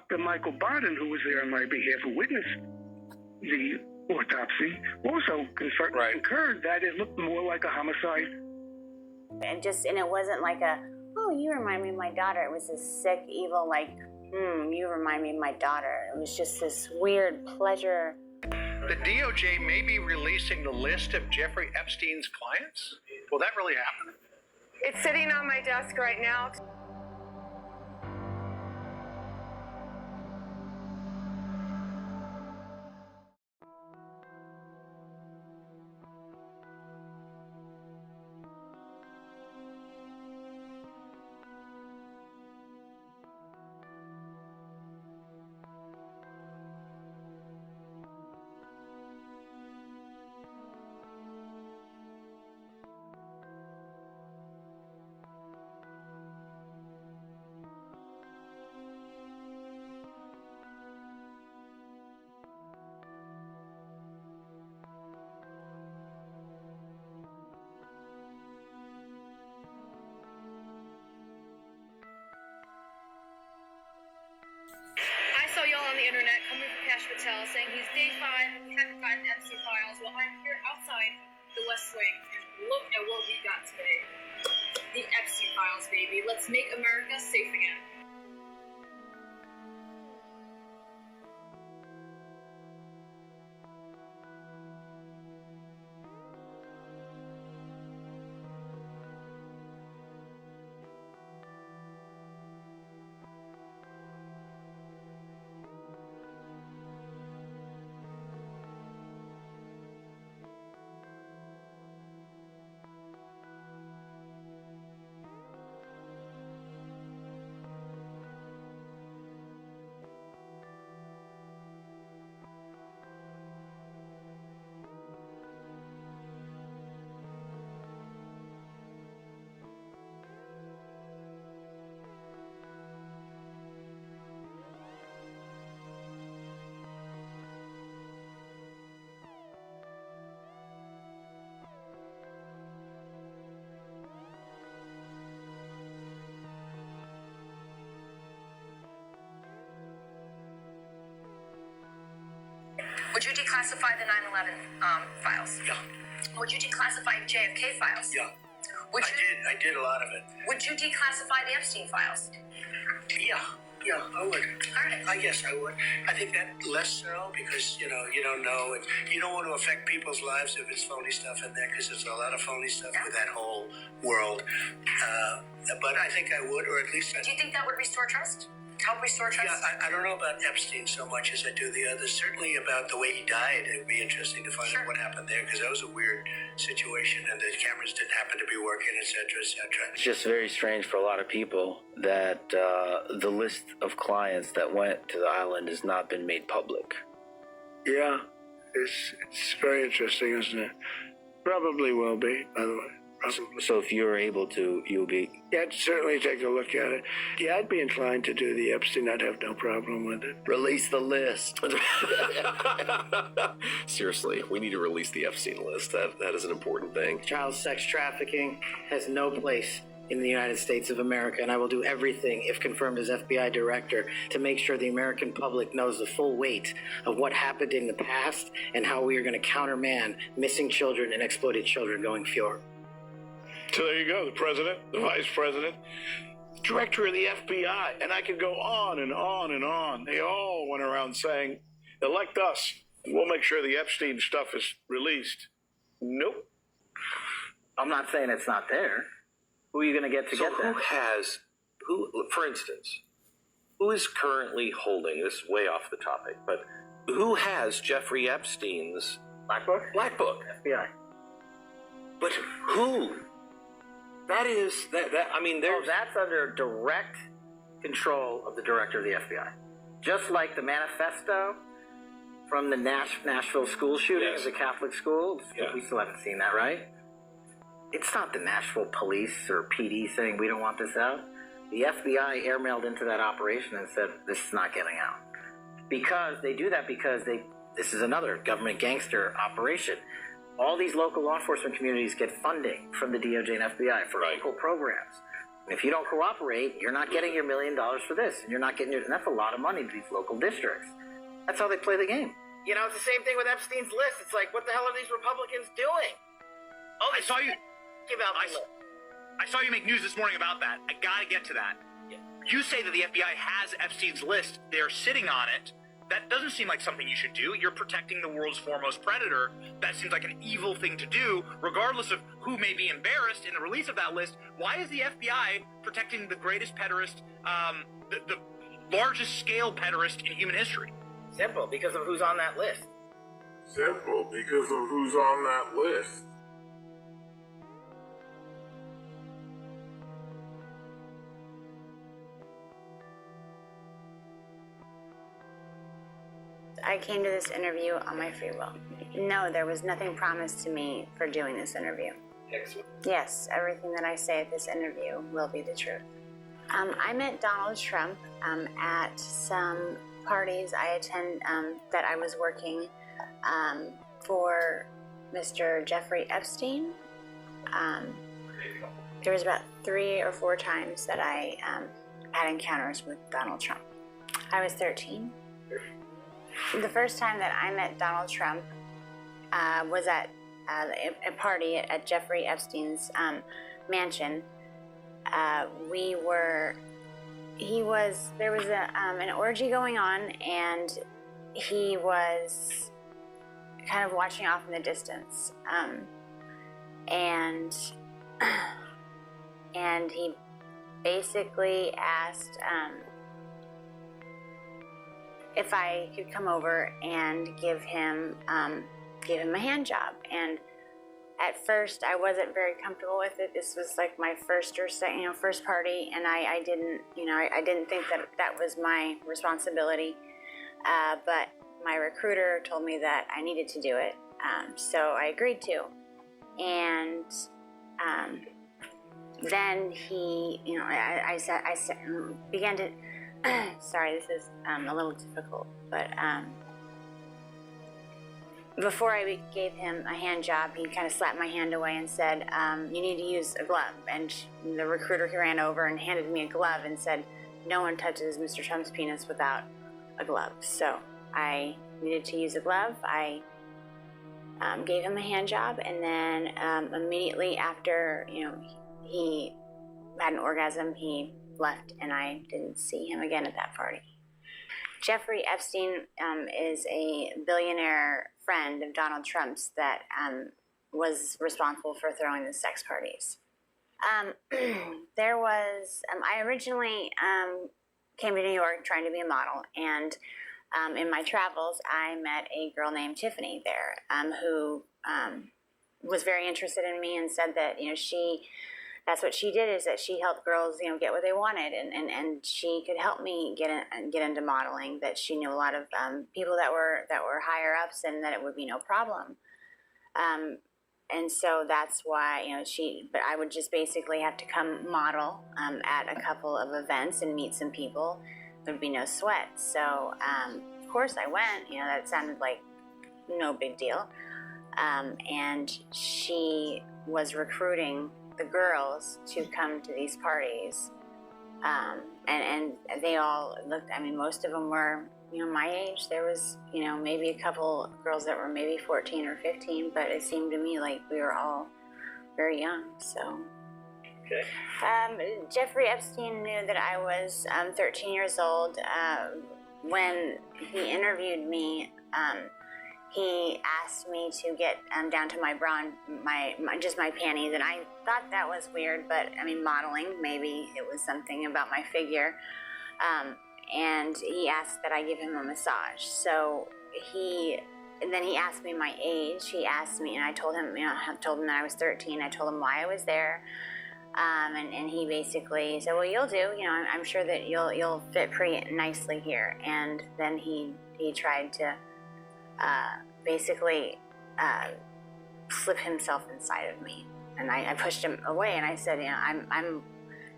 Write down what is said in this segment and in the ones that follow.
Dr. Michael Barton, who was there on my behalf, who witnessed the autopsy, also concurred that it looked more like a homicide. And it wasn't like oh, you remind me of my daughter. It was this sick, evil, you remind me of my daughter. It was just this weird pleasure. The DOJ may be releasing the list of Jeffrey Epstein's clients. Will that really happen? It's sitting on my desk right now. I saw y'all on the internet coming for Cash Patel saying he's day 5 and we haven't gotten Epstein files. Well, I'm here outside the West Wing and look at what we got today. The Epstein files, baby. Let's make America safe again. Would you declassify the 9/11 files? Yeah. Would you declassify JFK files? Yeah. Would you, I did a lot of it. Would you declassify the Epstein files? Yeah, I would. All right. I guess I would. I think that less so because, you don't know. And you don't want to affect people's lives if it's phony stuff in there because there's a lot of phony stuff with that whole world. But I think I would, or at least Do you think that would restore trust? Help restore trust? Yeah, I don't know about Epstein so much as I do the others. Certainly about the way he died. It'd be interesting to find out what happened there because that was a weird situation and the cameras didn't happen to be working, et cetera, et cetera. It's just very strange for a lot of people that the list of clients that went to the island has not been made public. Yeah, it's very interesting, isn't it? Probably will be, by the way. Probably. So if you're able to, you'll be... Yeah, I'd certainly take a look at it. Yeah, I'd be inclined to do the Epstein. I'd have no problem with it. Release the list. Seriously, we need to release the Epstein list. That is an important thing. Child sex trafficking has no place in the United States of America, and I will do everything, if confirmed as FBI director, to make sure the American public knows the full weight of what happened in the past and how we are going to countermand missing children and exploited children going forward. So there you go, the president, the vice president, the director of the FBI, and I could go on and on and on. They all went around saying, elect us, and we'll make sure the Epstein stuff is released. Nope. I'm not saying it's not there. Who are you going to get So that? for instance, who is currently holding, this is way off the topic, but who has Jeffrey Epstein's Black Book? Black Book? FBI. But who? That is, I mean, there's... that's under direct control of the director of the FBI. Just like the manifesto from the Nashville school shooting of the Catholic school. Yeah. We still haven't seen that, right? It's not the Nashville police or PD saying we don't want this out. The FBI airmailed into that operation and said this is not getting out. Because they do that because this is another government gangster operation. All these local law enforcement communities get funding from the DOJ and FBI for local programs. If you don't cooperate, you're not getting your $1 million for this, and you're not getting and that's a lot of money to these local districts. That's how they play the game. You know, it's the same thing with Epstein's list. It's like, what the hell are these Republicans doing? Oh, I saw you. Give out the list. I saw you make news this morning about that. I gotta get to that. Yeah. You say that the FBI has Epstein's list. They're sitting on it. That doesn't seem like something you should do. You're protecting the world's foremost predator. That seems like an evil thing to do, regardless of who may be embarrassed in the release of that list. Why is the FBI protecting the greatest pederast, the largest scale pederast in human history? Simple, because of who's on that list. Simple, because of who's on that list. I came to this interview on my free will. No, there was nothing promised to me for doing this interview. Excellent. Yes, everything that I say at this interview will be the truth. I met Donald Trump at some parties I attend that I was working for Mr. Jeffrey Epstein. There was about 3 or 4 times that I had encounters with Donald Trump. I was 13. The first time that I met Donald Trump was at a party at Jeffrey Epstein's mansion. There was an orgy going on, and he was kind of watching off in the distance. And he basically asked if I could come over and give him a hand job. And at first, I wasn't very comfortable with it. This was like my first party, and I didn't think that was my responsibility. But my recruiter told me that I needed to do it, so I agreed to. And then he, I began to. Sorry, this is a little difficult, but before I gave him a hand job, he kind of slapped my hand away and said, you need to use a glove. And the recruiter ran over and handed me a glove and said, no one touches Mr. Trump's penis without a glove. So I needed to use a glove. I gave him a hand job, and then immediately after, he had an orgasm, he left, and I didn't see him again at that party. Jeffrey Epstein is a billionaire friend of Donald Trump's that was responsible for throwing the sex parties. I originally came to New York trying to be a model, and in my travels, I met a girl named Tiffany there who was very interested in me and said that, that's what she did, is that she helped girls, get what they wanted, and she could help me get into modeling. That she knew a lot of people that were higher ups, and that it would be no problem. And so that's why but I would just basically have to come model at a couple of events and meet some people. There would be no sweat. So of course I went. That sounded like no big deal. And she was recruiting the girls to come to these parties, and they all looked, most of them were, my age. There was, maybe a couple girls that were maybe 14 or 15, but it seemed to me like we were all very young, so. Okay. Jeffrey Epstein knew that I was 13 years old. When he interviewed me, he asked me to get down to my bra, just my panties, and I thought that was weird, but modeling, maybe it was something about my figure. And he asked that I give him a massage. So then he asked me my age. He asked me, and I told him, that I was 13. I told him why I was there. And he basically said, well, you'll do, I'm sure that you'll fit pretty nicely here. And then he tried to basically slip himself inside of me, and I pushed him away, and I said, I'm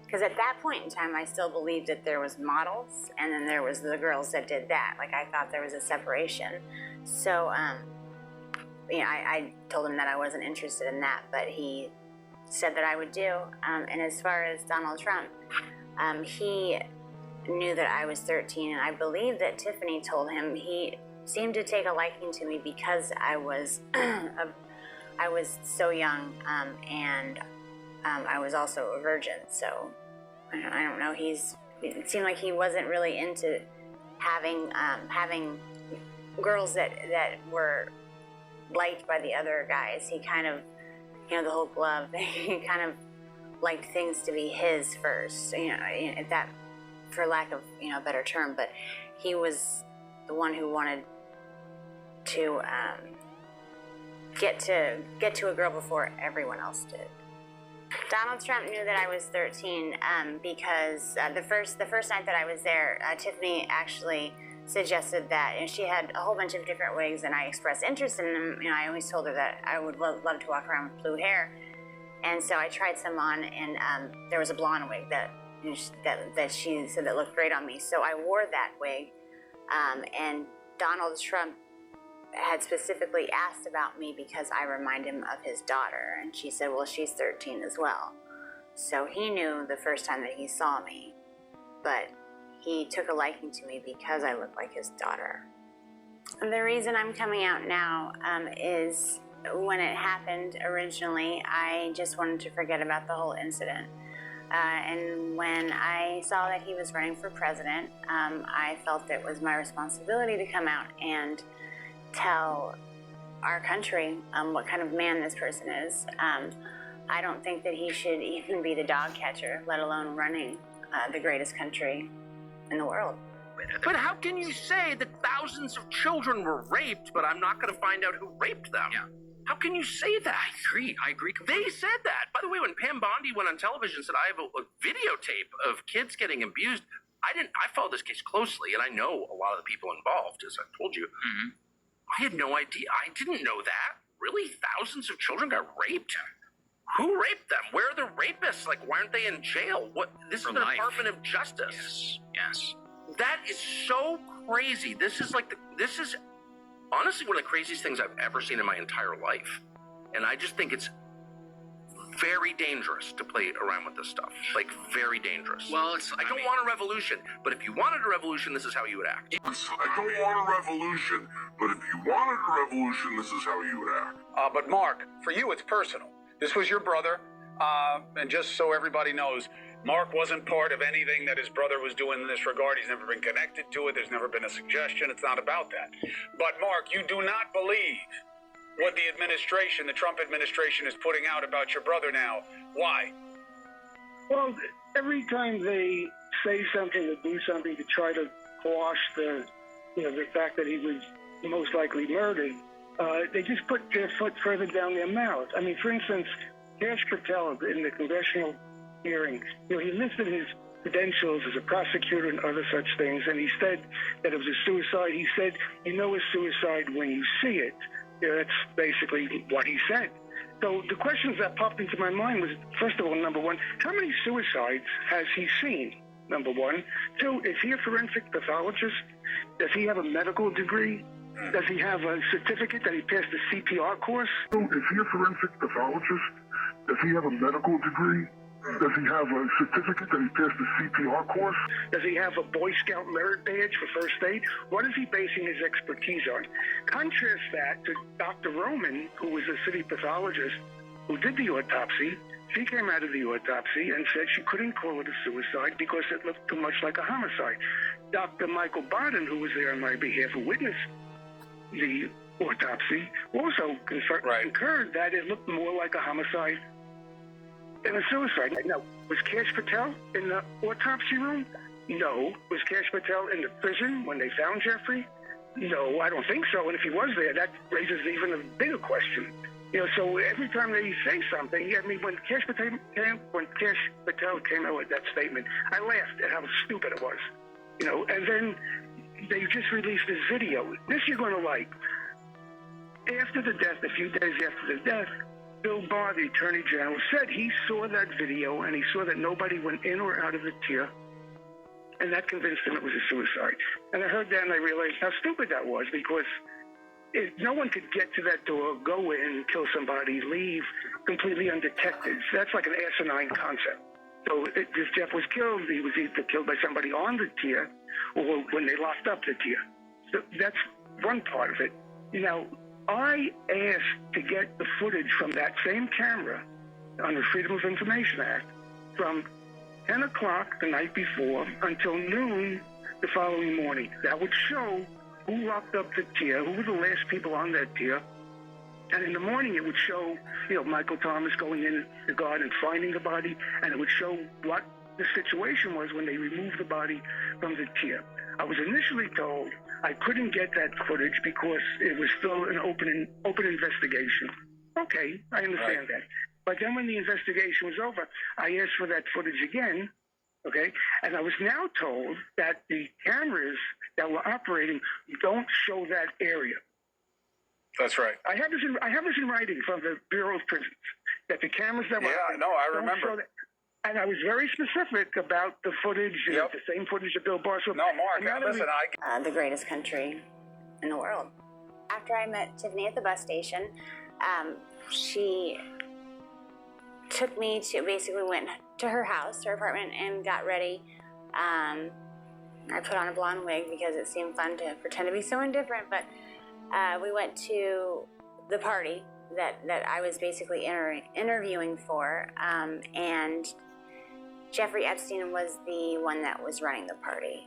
because at that point in time I still believed that there was models, and then there was the girls that did that. Like, I thought there was a separation. So I told him that I wasn't interested in that, but he said that I would do. And as far as Donald Trump, he knew that I was 13, and I believe that Tiffany told him he seemed to take a liking to me because I was I was so young, and I was also a virgin. So I don't know. It seemed like he wasn't really into having girls that were liked by the other guys. He kind of, the whole glove. He kind of liked things to be his first. That, for lack of a better term, but he was the one who wanted to get to a girl before everyone else did. Donald Trump knew that I was 13 because the first night that I was there, Tiffany actually suggested that, and she had a whole bunch of different wigs, and I expressed interest in them. I always told her that I would love to walk around with blue hair, and so I tried some on, and there was a blonde wig that she said that looked great on me, so I wore that wig, and Donald Trump had specifically asked about me because I remind him of his daughter, and she said, well, she's 13 as well. So he knew the first time that he saw me, but he took a liking to me because I looked like his daughter. And the reason I'm coming out now is when it happened originally, I just wanted to forget about the whole incident. And when I saw that he was running for president, I felt it was my responsibility to come out and tell our country what kind of man this person is. I don't think that he should even be the dog catcher, let alone running the greatest country in the world. But how can you say that thousands of children were raped, but I'm not going to find out who raped them? Yeah. How can you say that? I agree completely. They said that. By the way, when Pam Bondi went on television and said, I have a videotape of kids getting abused, I followed this case closely, and I know a lot of the people involved, as I told you. Mm-hmm. I had no idea. I didn't know that. Really? Thousands of children got raped? Who raped them? Where are the rapists? Like, why aren't they in jail? What? This is the Department of Justice. Yes. That is so crazy. This is honestly one of the craziest things I've ever seen in my entire life. And I just think it's very dangerous to play around with this stuff. Like, very dangerous. Well, I don't want a revolution, but if you wanted a revolution, this is how you would act. I don't want a revolution, but if you wanted a revolution, this is how you would act. But Mark, for you, it's personal. This was your brother, and just so everybody knows, Mark wasn't part of anything that his brother was doing in this regard. He's never been connected to it. There's never been a suggestion. It's not about that. But Mark, you do not believe what the Trump administration is putting out about your brother now. Why? Well, every time they say something or do something to try to quash the fact that he was most likely murdered, they just put their foot further down their mouth. I mean, for instance, Kash Patel in the congressional hearing, he listed his credentials as a prosecutor and other such things, and he said that it was a suicide. He said, you know a suicide when you see it. That's basically what he said. So the questions that popped into my mind was, first of all, number one, how many suicides has he seen? Number one. Two, is he a forensic pathologist? Does he have a medical degree? Does he have a certificate that he passed the CPR course? Is he a forensic pathologist? Does he have a medical degree? Does he have a certificate that he passed the CPR course? Does he have a Boy Scout merit badge for first aid? What is he basing his expertise on? Contrast that to Dr. Roman, who was a city pathologist who did the autopsy. She came out of the autopsy and said she couldn't call it a suicide because it looked too much like a homicide. Dr. Michael Barden, who was there on my behalf, who witnessed the autopsy, also concurred that it looked more like a homicide than a suicide. Now, was Kash Patel in the autopsy room? No. Was Kash Patel in the prison when they found Jeffrey? No, I don't think so. And if he was there, that raises even a bigger question. So every time they say something, I mean, when Kash Patel came out with that statement, I laughed at how stupid it was. And then they just released this video. This you're going to like. After the death, a few days after the death, Bill Barr, the Attorney General, said he saw that video and he saw that nobody went in or out of the tier, and that convinced him it was a suicide. And I heard that and I realized how stupid that was, because no one could get to that door, go in, kill somebody, leave completely undetected. So that's like an asinine concept. So if Jeff was killed, he was either killed by somebody on the tier or when they locked up the tier. So that's one part of it. I asked to get the footage from that same camera on the Freedom of Information Act from 10 o'clock the night before until noon the following morning. That would show who locked up the tier, who were the last people on that tier. And in the morning, it would show, Michael Thomas going in the garden and finding the body, and it would show what the situation was when they removed the body from the tier. I was initially told I couldn't get that footage because it was still an open investigation. Okay, I understand that. But then when the investigation was over, I asked for that footage again, okay? And I was now told that the cameras that were operating don't show that area. That's right. I have this in writing from the Bureau of Prisons, that the cameras that were operating I don't remember. show that. And I was very specific about the footage, the same footage that Bill Barr showed. No, Mark, listen, the greatest country in the world. After I met Tiffany at the bus station, she took me to, basically went to her house, her apartment, and got ready. I put on a blonde wig because it seemed fun to pretend to be someone different, but we went to the party that I was basically interviewing for, and Jeffrey Epstein was the one that was running the party.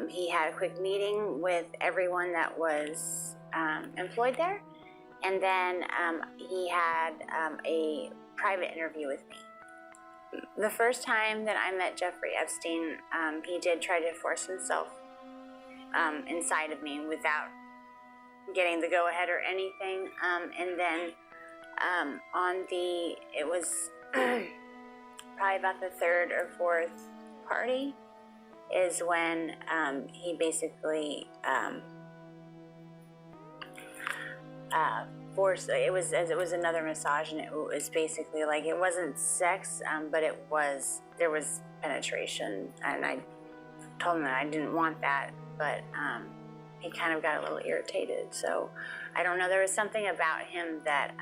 He had a quick meeting with everyone that was employed there, and then he had a private interview with me. The first time that I met Jeffrey Epstein, he did try to force himself inside of me without getting the go-ahead or anything. And then it was probably about the third or fourth party is when he basically forced. It was another massage, and it was basically like, it wasn't sex, but there was penetration, and I told him that I didn't want that, but he kind of got a little irritated. So I don't know, there was something about him that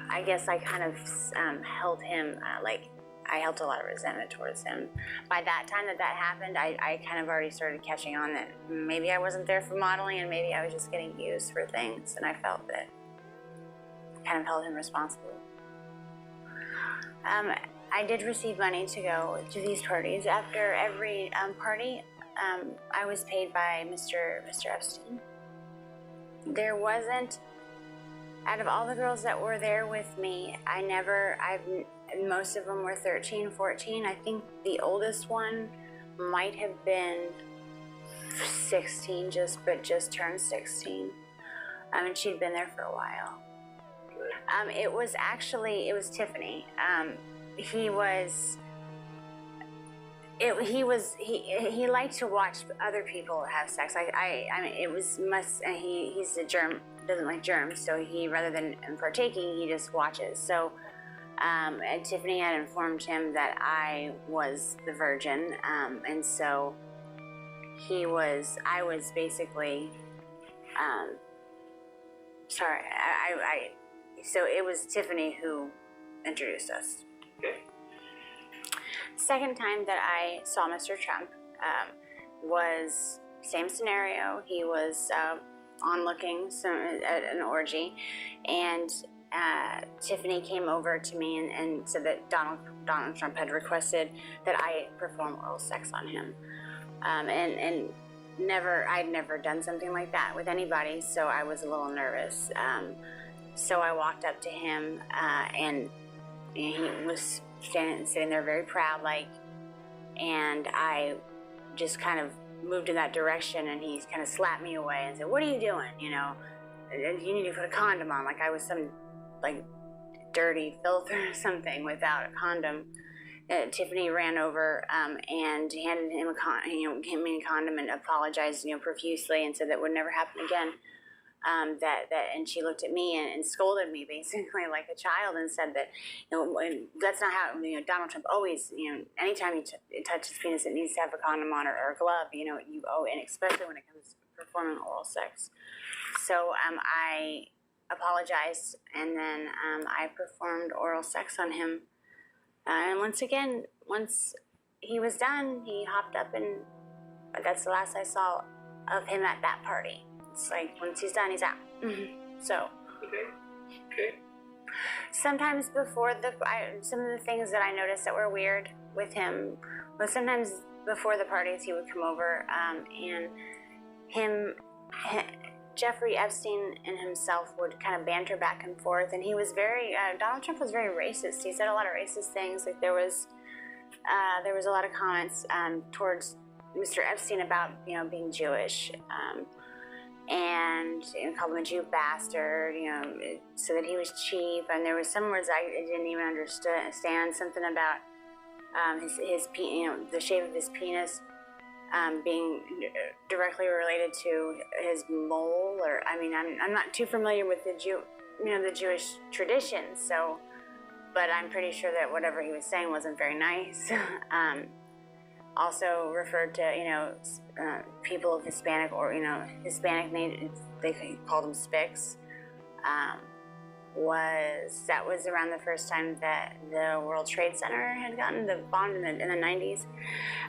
I guess I kind of held him, I held a lot of resentment towards him. By that time that happened, I kind of already started catching on that maybe I wasn't there for modeling, and maybe I was just getting used for things, and I felt that I kind of held him responsible. I did receive money to go to these parties. After every party, I was paid by Mr. Epstein. There wasn't, out of all the girls that were there with me, most of them were 13, 14. I think the oldest one might have been 16, just turned 16. And she'd been there for a while. It was Tiffany. He liked to watch other people have sex. He's a germ, doesn't like germs, so he, rather than partaking, he just watches. So and Tiffany had informed him that I was the virgin, and so I was basically, so it was Tiffany who introduced us. Okay. Second time that I saw Mr. Trump was same scenario. He was onlooking at an orgy, and Tiffany came over to me and said that Donald Trump had requested that I perform oral sex on him, and I'd never done something like that with anybody, so I was a little nervous. So I walked up to him, and he was sitting there very proud, and I just kind of moved in that direction, and he kind of slapped me away and said, "What are you doing? You need to put a condom on," like I was some dirty filth or something without a condom. Tiffany ran over and handed him a condom and apologized, profusely, and said that would never happen again. And she looked at me and scolded me basically like a child, and said that that's not how Donald Trump always anytime you touch his penis, it needs to have a condom on or a glove. You owe, and especially when it comes performing oral sex. So I apologized, and then I performed oral sex on him. And once he was done, he hopped up, and that's the last I saw of him at that party. It's like, once he's done, he's out. So. Okay. Sometimes before some of the things that I noticed that were weird with him was sometimes before the parties he would come over, and Jeffrey Epstein and himself would kind of banter back and forth, and he was Donald Trump was very racist. He said a lot of racist things. Like there was a lot of comments towards Mr. Epstein about being Jewish, and called him a Jew bastard, so that he was cheap. And there was some words I didn't even understand. Something about the shape of his penis being directly related to his mole, or I'm not too familiar with the Jewish traditions. So, but I'm pretty sure that whatever he was saying wasn't very nice. Also referred to, people of Hispanic or, Hispanic name, they called them spics. That was around the first time that the World Trade Center had gotten the bomb in the 90s.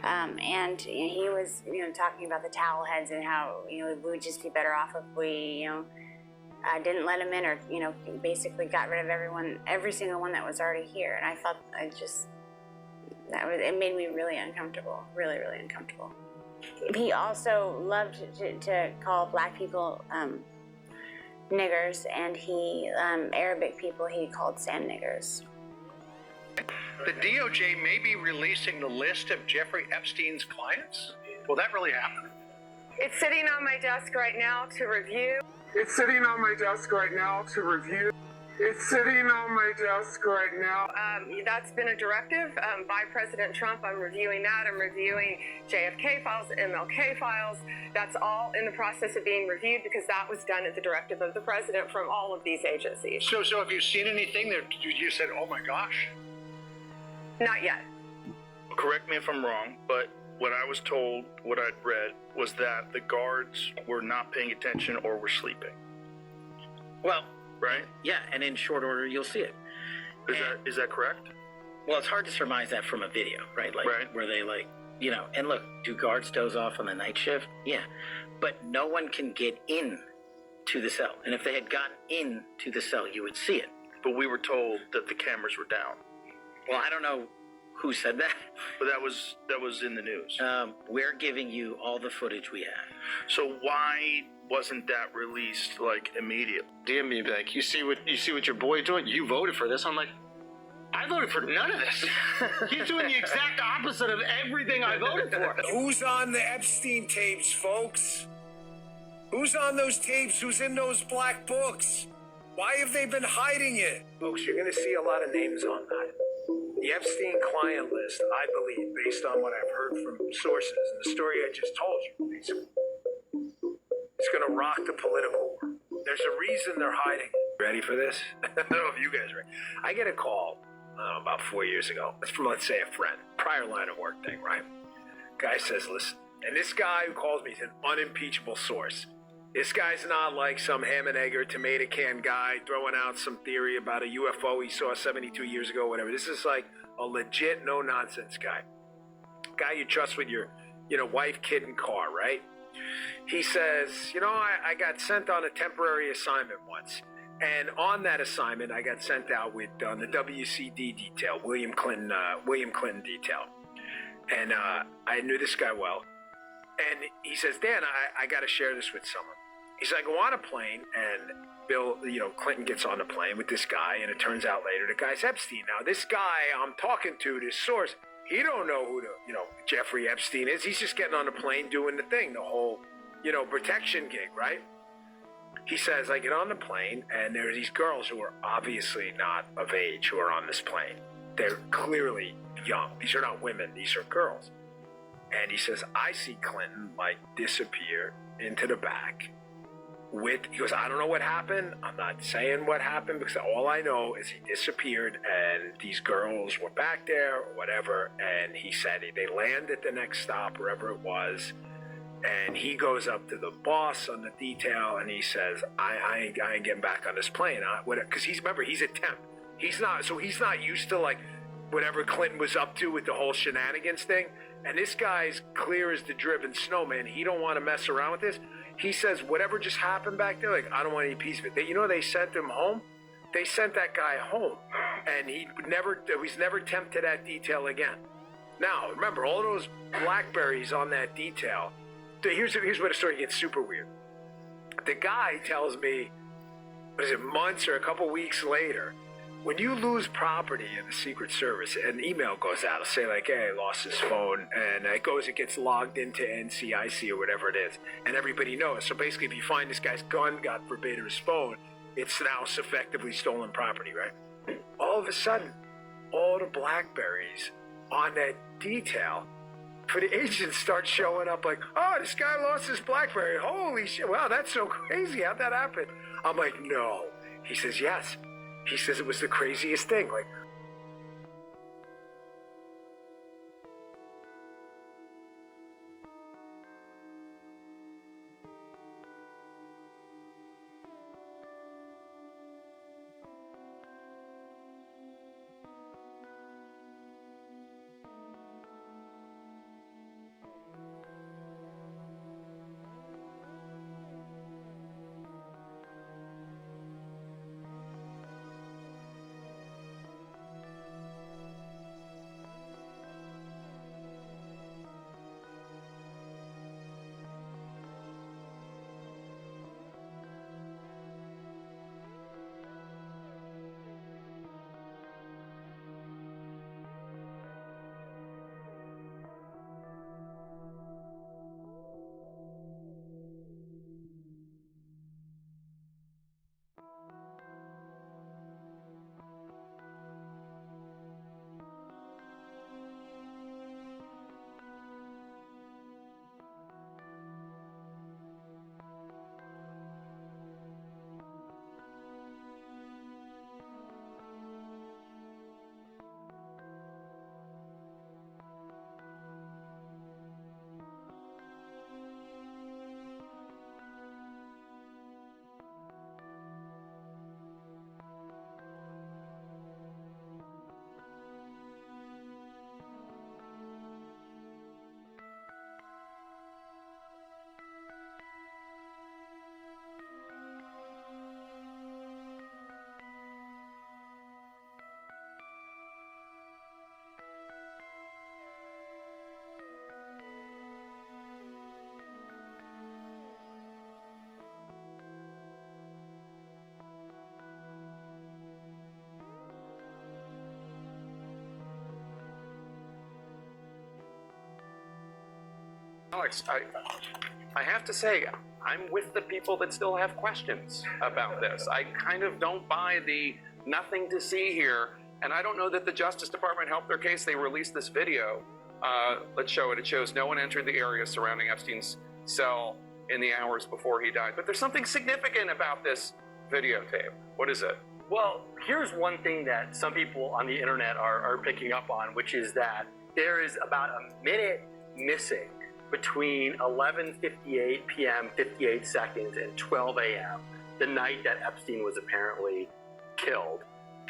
And he was, talking about the towel heads and how, we would just be better off if we, didn't let him in, or, basically got rid of every single one that was already here. And I felt it made me really uncomfortable, really, really uncomfortable. He also loved to call black people niggers, and Arabic people he called sand niggers. The DOJ may be releasing the list of Jeffrey Epstein's clients. Will that really happen? It's sitting on my desk right now to review. It's sitting on my desk right now to review. It's sitting on my desk right now. That's been a directive by President Trump. I'm reviewing that. I'm reviewing JFK files, MLK files. That's all in the process of being reviewed because that was done at the directive of the president from all of these agencies. So have you seen anything that you said, oh my gosh? Not yet. Correct me if I'm wrong, but what I was told, what I'd read, was that the guards were not paying attention or were sleeping. Well, right? Yeah, and in short order, you'll see it. Is that correct? Well, it's hard to surmise that from a video, right? Where they and look, do guards doze off on the night shift? Yeah. But no one can get in to the cell. And if they had gotten in to the cell, you would see it. But we were told that the cameras were down. Well, I don't know who said that. But that was in the news. We're giving you all the footage we have. So why wasn't that released immediately? Damn me, like you see what your boy doing? You voted for this. I'm like, I voted for none of this. He's doing the exact opposite of everything I voted for. Who's on the Epstein tapes, folks? Who's on those tapes? Who's in those black books? Why have they been hiding it? Folks, you're going to see a lot of names on that. The Epstein client list, I believe, based on what I've heard from sources and the story I just told you, it's going to rock the political world. There's a reason they're hiding it. Ready for this? I don't know if you guys are ready. I get a call about 4 years ago. It's from, let's say, a friend. Prior line of work thing, right? Guy says, listen, and this guy who calls me is an unimpeachable source. This guy's not like some ham and egg or tomato can guy throwing out some theory about a UFO he saw 72 years ago, whatever. This is like a legit, no-nonsense guy. Guy you trust with your, wife, kid, and car, right? He says, I got sent on a temporary assignment once. And on that assignment, I got sent out with the WCD detail, William Clinton detail. And I knew this guy well. And he says, Dan, I got to share this with someone. He's like, go on a plane, and Bill, Clinton gets on the plane with this guy, and it turns out later the guy's Epstein. Now, this guy I'm talking to, this source, he don't know who Jeffrey Epstein is. He's just getting on the plane doing the thing, the whole, protection gig, right? He says, I get on the plane, and there are these girls who are obviously not of age who are on this plane. They're clearly young. These are not women. These are girls. And he says, I see Clinton, disappear into the back. He goes, I don't know what happened. I'm not saying what happened because all I know is he disappeared and these girls were back there or whatever. And he said they land at the next stop, wherever it was. And he goes up to the boss on the detail and he says, I ain't getting back on this plane. Because he's a temp. He's not used to like whatever Clinton was up to with the whole shenanigans thing. And this guy's clear as the driven snowman. He don't want to mess around with this. He says, whatever just happened back there, like, I don't want any piece of it. They sent him home. They sent that guy home. And he was never tempted to that detail again. Now, remember, all those blackberries on that detail. Here's where the story gets super weird. The guy tells me, months or a couple weeks later, when you lose property in the Secret Service, an email goes out to say like, hey, I lost his phone, and it gets logged into NCIC or whatever it is, and everybody knows. So basically, if you find this guy's gun, God forbid, or his phone, it's now effectively stolen property, right? All of a sudden, all the blackberries on that detail for the agents start showing up like, oh, this guy lost his BlackBerry. Holy shit. Wow, that's so crazy. How'd that happen? I'm like, no. He says, yes. He says it was the craziest thing. Like, Alex, I have to say, I'm with the people that still have questions about this. I kind of don't buy the nothing to see here, and I don't know that the Justice Department helped their case. They released this video. Let's show it. It shows no one entered the area surrounding Epstein's cell in the hours before he died. But there's something significant about this videotape. What is it? Well, here's one thing that some people on the internet are picking up on, which is that there is about a minute missing between 11:58 p.m. 58 seconds and 12 a.m., the night that Epstein was apparently killed.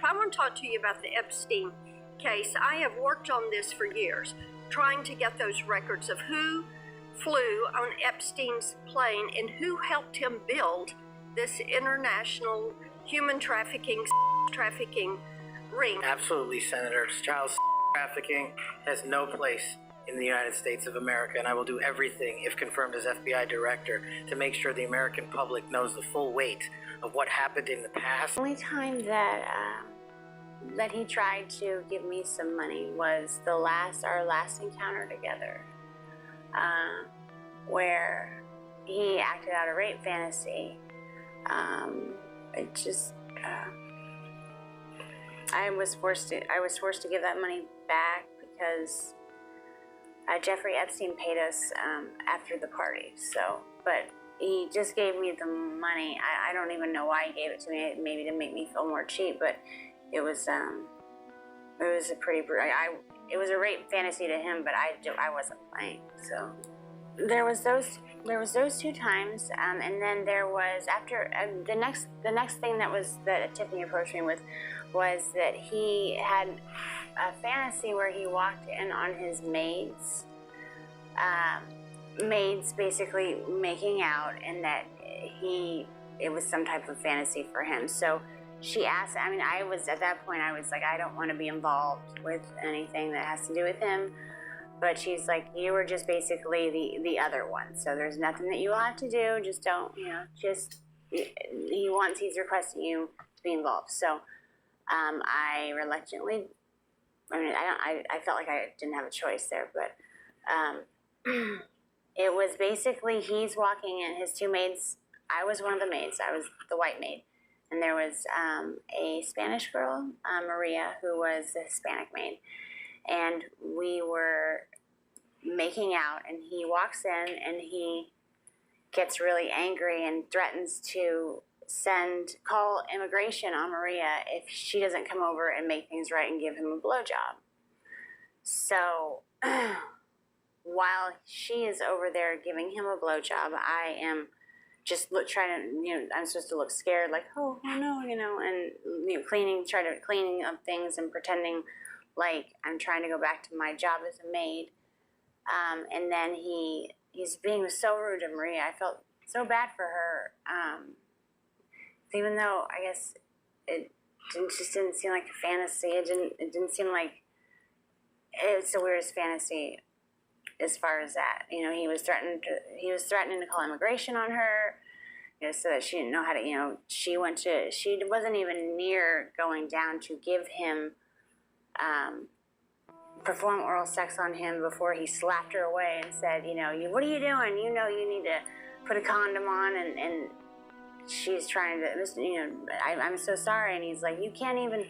I want to talk to you about the Epstein case. I have worked on this for years, trying to get those records of who flew on Epstein's plane and who helped him build this international human trafficking ring. Absolutely, Senator. Child trafficking has no place in the United States of America, and I will do everything, if confirmed as FBI director, to make sure the American public knows the full weight of what happened in the past. The only time that he tried to give me some money was our last encounter together, where he acted out a rape fantasy. I was forced to give that money back because Jeffrey Epstein paid us after the party. So, but he just gave me the money. I don't even know why he gave it to me. Maybe to make me feel more cheap, but it was a pretty. It was a rape fantasy to him, but I wasn't playing. So. there was those 2 times, and then there was after the next thing that Tiffany approached me with was that he had a fantasy where he walked in on his maids basically making out, and that it was some type of fantasy for him. So she asked, I mean, I was at that point, I was like, I don't want to be involved with anything that has to do with him. But she's like, you were just basically the other one. So there's nothing that you will have to do. Just don't, he's requesting you to be involved. So I reluctantly, I felt like I didn't have a choice there. But it was basically, he's walking in, his 2 maids. I was one of the maids. I was the white maid. And there was a Spanish girl, Maria, who was the Hispanic maid. And we were making out, and he walks in, and he gets really angry and threatens to call immigration on Maria if she doesn't come over and make things right and give him a blowjob. So while she is over there giving him a blowjob, I am just trying to, I'm supposed to look scared, like, oh no, and cleaning up things and pretending like I'm trying to go back to my job as a maid. And then he's being so rude to Maria. I felt so bad for her. Even though I guess it just didn't seem like a fantasy. It didn't seem like it's the weirdest fantasy as far as that. He was threatening to call immigration on her, so that she didn't know how to, she wasn't even near going down to give him perform oral sex on him before he slapped her away and said, what are you doing? You need to put a condom on, and she's trying to, I'm so sorry. And he's like, you can't even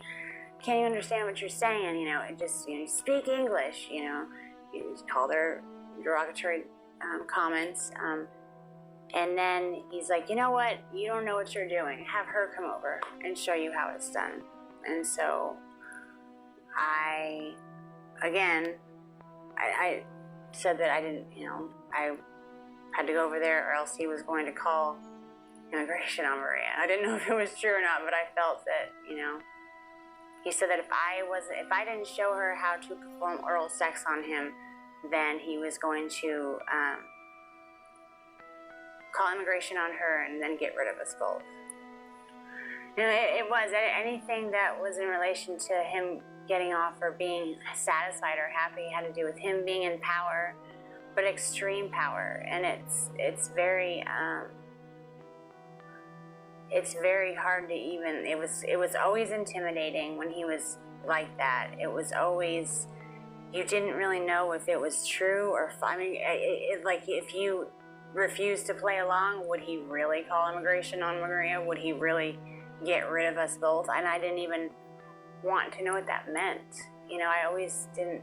understand what you're saying, speak English, he called her derogatory comments. And then he's like, you know what? You don't know what you're doing. Have her come over and show you how it's done. And so I said that I didn't, I had to go over there or else he was going to call immigration on Maria. I didn't know if it was true or not, but I felt that, he said that if I didn't show her how to perform oral sex on him, then he was going to call immigration on her and then get rid of us both. It was anything that was in relation to him getting off or being satisfied or happy had to do with him being in power, but extreme power. And it's very hard to even. It was always intimidating when he was like that. It was always, you didn't really know if it was true or, like if you refused to play along, would he really call immigration on Maria? Would he really get rid of us both? And I didn't even want to know what that meant. I always didn't,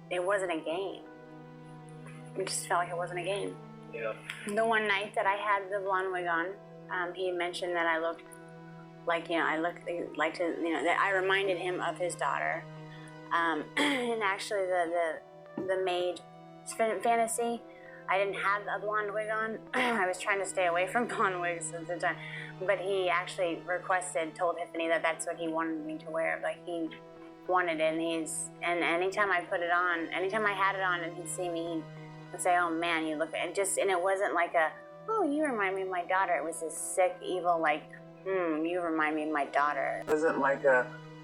it wasn't a game. It just felt like it wasn't a game. Yeah. The one night that I had the blonde wig on, he mentioned that I looked like, that I reminded him of his daughter. And actually the maid fantasy, I didn't have a blonde wig on. I was trying to stay away from blonde wigs at the time. But he actually told Tiffany that that's what he wanted me to wear. Like, he wanted it, and anytime I put it on, anytime I had it on and he'd see me, he would say, oh man, you look, and it wasn't like oh, you remind me of my daughter. It was this sick, evil, like, you remind me of my daughter. It wasn't like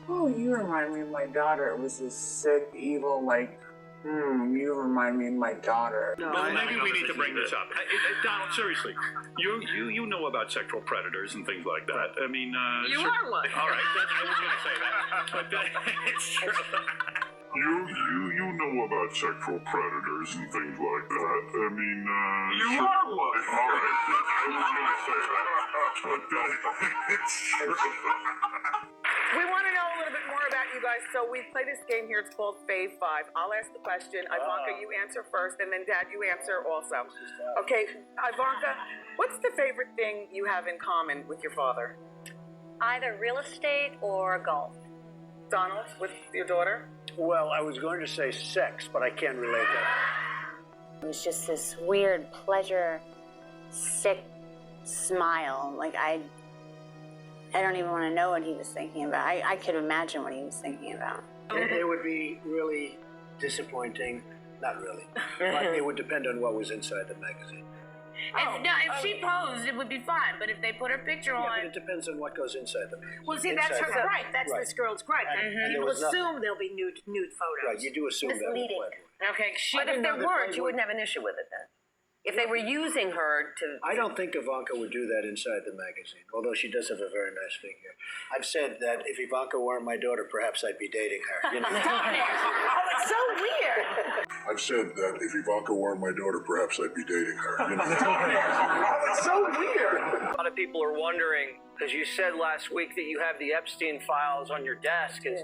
oh, you remind me of my daughter. It was this sick, evil, like, you remind me of my daughter. Well, maybe we need to bring this up. Donald, seriously, you know about sexual predators and things like that. I mean, you are one. All right, I was going to say that, but it's true. You know about sexual predators and things like that. I mean, you sure. are one. All right, I was going to say that, but it's true. We want to know a little bit more about you guys, so we play this game here. It's called Fave 5. I'll ask the question. Ivanka, you answer first, and then Dad, you answer also. Okay, Ivanka, what's the favorite thing you have in common with your father? Either real estate or golf. Donald, with your daughter? Well, I was going to say sex, but I can't relate that. It was just this weird pleasure, sick smile. Like I don't even want to know what he was thinking about. I could imagine what he was thinking about. It would be really disappointing. Not really. But it would depend on what was inside the magazine. If she posed, it would be fine. But if they put her picture Yeah, on, but it depends on what goes inside the magazine. Well, see, that's her Inside- gripe. That's Right. this girl's gripe. And there People was nothing. assume there'll be nude photos. Right, you do assume that with Misleading. Playboy. okay, she But if didn't there know that weren't, you Playboy- wouldn't have an issue with it then. If they were using her to... I don't think Ivanka would do that inside the magazine, although she does have a very nice figure. I've said that if Ivanka weren't my daughter, perhaps I'd be dating her. You know? Oh, it's so weird. I've said that if Ivanka weren't my daughter, perhaps I'd be dating her. You know? Oh, it's so weird. A lot of people are wondering, because you said last week that you have the Epstein files on your desk, is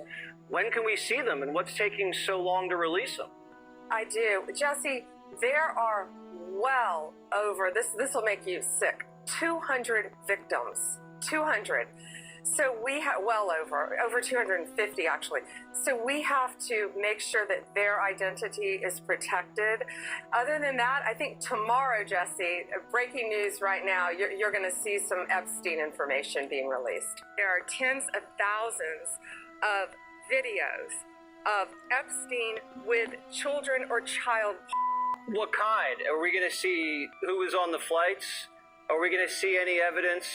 when can we see them and what's taking so long to release them? I do. Jesse, there are well over, this will make you sick, 200 victims. 200. So we have, well over 250 actually. So we have to make sure that their identity is protected. Other than that, I think tomorrow, Jesse, breaking news right now, you're going to see some Epstein information being released. There are tens of thousands of videos of Epstein with children or child. What kind? Are we going to see who was on the flights? Are we going to see any evidence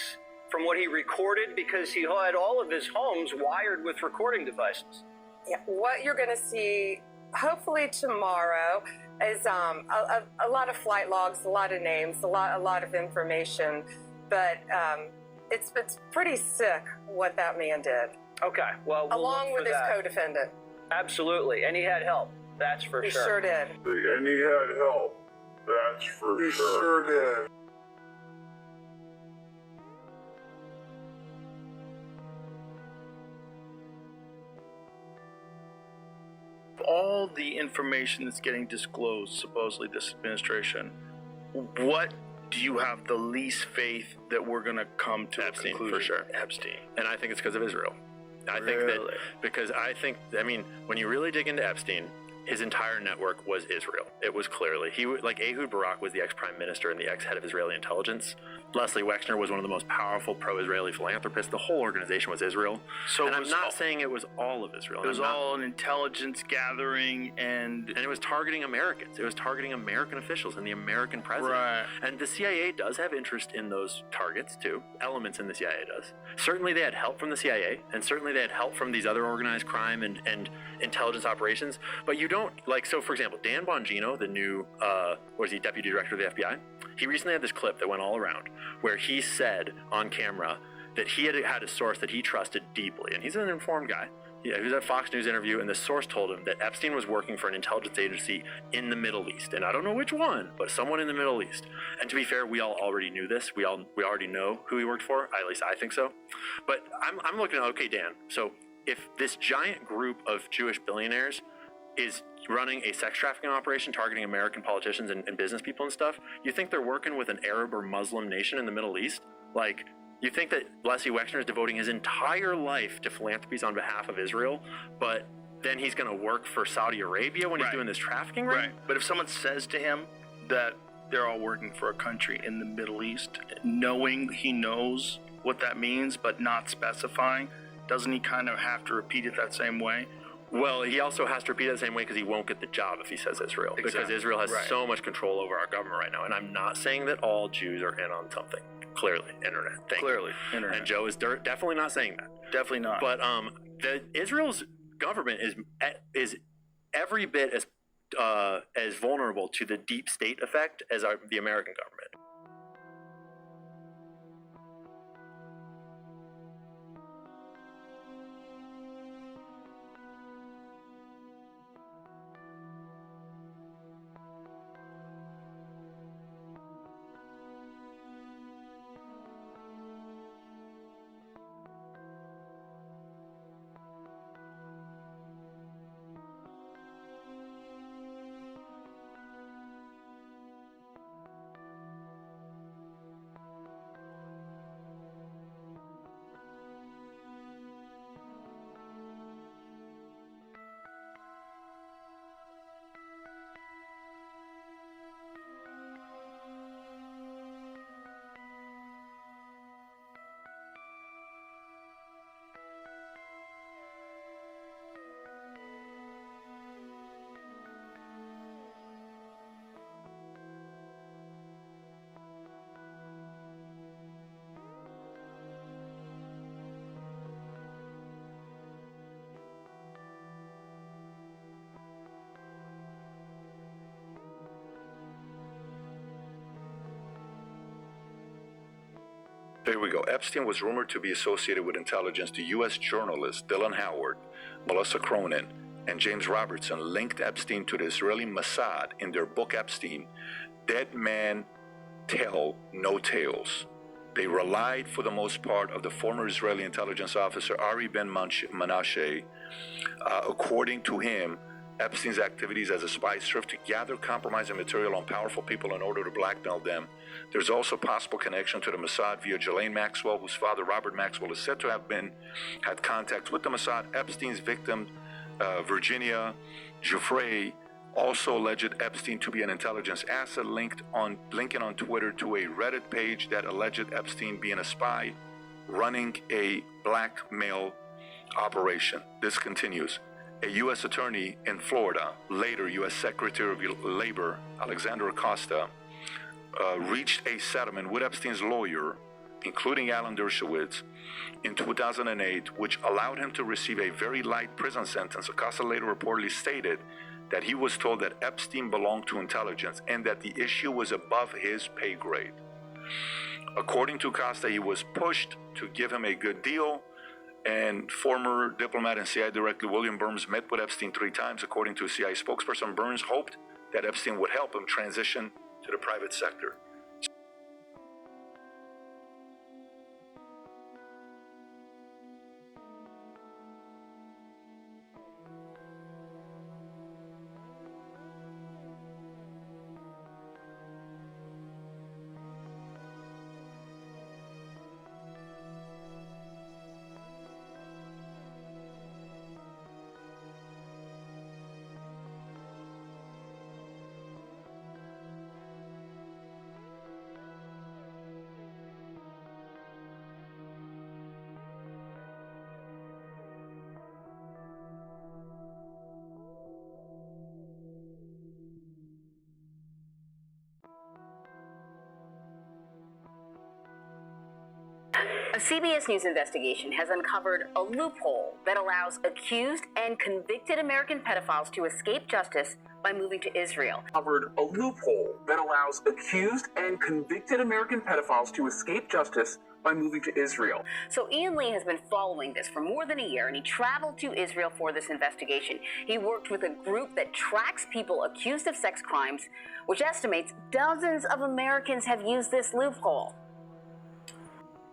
from what he recorded? Because he had all of his homes wired with recording devices. Yeah, what you're going to see, hopefully tomorrow, is a lot of flight logs, a lot of names, a lot of information. But it's pretty sick what that man did. Okay, well, we'll along look with for his that. co-defendant. Absolutely, and he had help. That's for He sure. sure did. And he had help. That's for sure. He sure did. All the information that's getting disclosed, supposedly this administration, what do you have the least faith that we're going to come to Epstein, a conclusion? for sure. Epstein. And I think it's because of Israel. I think that because I mean, when you really dig into Epstein, his entire network was Israel. It was clearly, like Ehud Barak was the ex-prime minister and the ex-head of Israeli intelligence. Leslie Wexner was one of the most powerful pro-Israeli philanthropists. The whole organization was Israel. So and it I'm was not saying it was all of Israel. It was all an intelligence gathering, and it was targeting Americans. It was targeting American officials and the American president. Right. And the CIA does have interest in those targets too. Elements in the CIA does. Certainly they had help from the CIA, and certainly they had help from these other organized crime and intelligence operations. But you don't, like, so for example, Dan Bongino, the new, deputy director of the FBI, he recently had this clip that went all around where he said on camera that he had a source that he trusted deeply, and he's an informed guy. He was at a Fox News interview, and the source told him that Epstein was working for an intelligence agency in the Middle East, and I don't know which one, but someone in the Middle East. And to be fair, we all already knew this. We already know who he worked for. At least I think so. But I'm looking at, okay, Dan. So if this giant group of Jewish billionaires is running a sex trafficking operation targeting American politicians and business people and stuff, you think they're working with an Arab or Muslim nation in the Middle East? Like, you think that Leslie Wexner is devoting his entire life to philanthropies on behalf of Israel, but then he's going to work for Saudi Arabia when he's doing this trafficking ring? Right. But if someone says to him that they're all working for a country in the Middle East, knowing he knows what that means, but not specifying, doesn't he kind of have to repeat it that same way? Well, he also has to repeat it the same way because he won't get the job if he says Israel. Because Exactly. Israel has Right. so much control over our government right now. And I'm not saying that all Jews are in on something. Clearly, internet. Thank you. Internet. And Joe is definitely not saying that. Definitely not. But Israel's government is every bit as vulnerable to the deep state effect as the American government. Here we go. Epstein was rumored to be associated with intelligence to U.S. journalists Dylan Howard, Melissa Cronin, and James Robertson linked Epstein to the Israeli Mossad in their book Epstein, Dead Men Tell No Tales. They relied, for the most part, of the former Israeli intelligence officer Ari Ben Menashe. According to him, Epstein's activities as a spy served to gather compromising material on powerful people in order to blackmail them. There's also possible connection to the Mossad via Ghislaine Maxwell, whose father, Robert Maxwell, is said to have had contact with the Mossad. Epstein's victim, Virginia Giuffre, also alleged Epstein to be an intelligence asset, linking on Twitter to a Reddit page that alleged Epstein being a spy running a blackmail operation. This continues. A U.S. attorney in Florida, later U.S. Secretary of Labor, Alexander Acosta, reached a settlement with Epstein's lawyer, including Alan Dershowitz, in 2008, which allowed him to receive a very light prison sentence. Acosta later reportedly stated that he was told that Epstein belonged to intelligence and that the issue was above his pay grade. According to Acosta, he was pushed to give him a good deal, and former diplomat and CIA Director William Burns met with Epstein 3 times. According to a CIA spokesperson, Burns hoped that Epstein would help him transition to the private sector. A CBS News investigation has uncovered a loophole that allows accused and convicted American pedophiles to escape justice by moving to Israel. Covered a loophole that allows accused and convicted American pedophiles to escape justice by moving to Israel. So Ian Lee has been following this for more than a year, and he traveled to Israel for this investigation. He worked with a group that tracks people accused of sex crimes, which estimates dozens of Americans have used this loophole.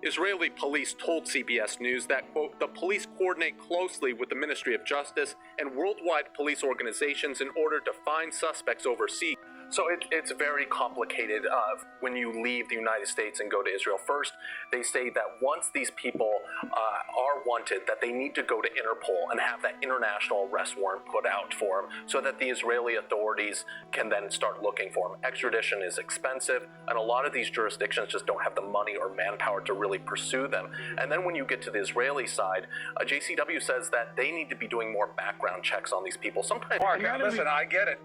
Israeli police told CBS News that, quote, the police coordinate closely with the Ministry of Justice and worldwide police organizations in order to find suspects overseas. So it's very complicated when you leave the United States and go to Israel. First, they say that once these people are wanted, that they need to go to Interpol and have that international arrest warrant put out for them so that the Israeli authorities can then start looking for them. Extradition is expensive, and a lot of these jurisdictions just don't have the money or manpower to really pursue them. And then when you get to the Israeli side, JCW says that they need to be doing more background checks on these people. Sometimes, Mark, listen, I get it.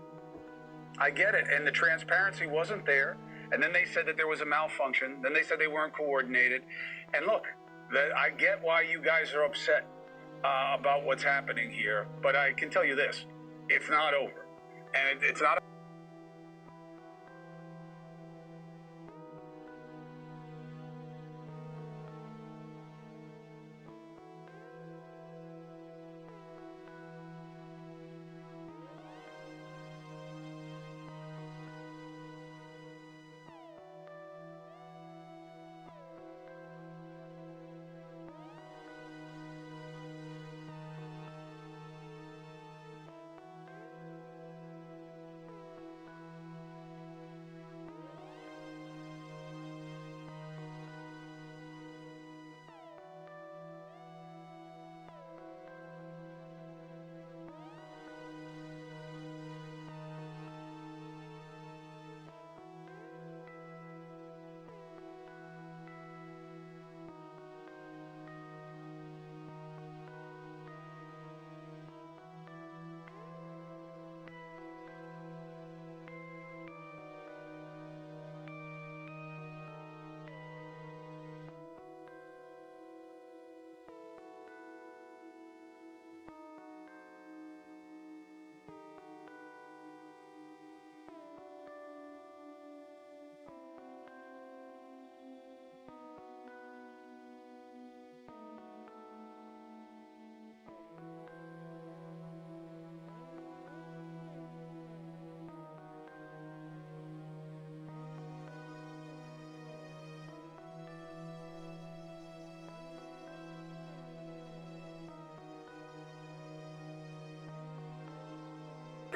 And the transparency wasn't there. And then they said that there was a malfunction. Then they said they weren't coordinated. And look, I get why you guys are upset about what's happening here. But I can tell you this, it's not over. And it's not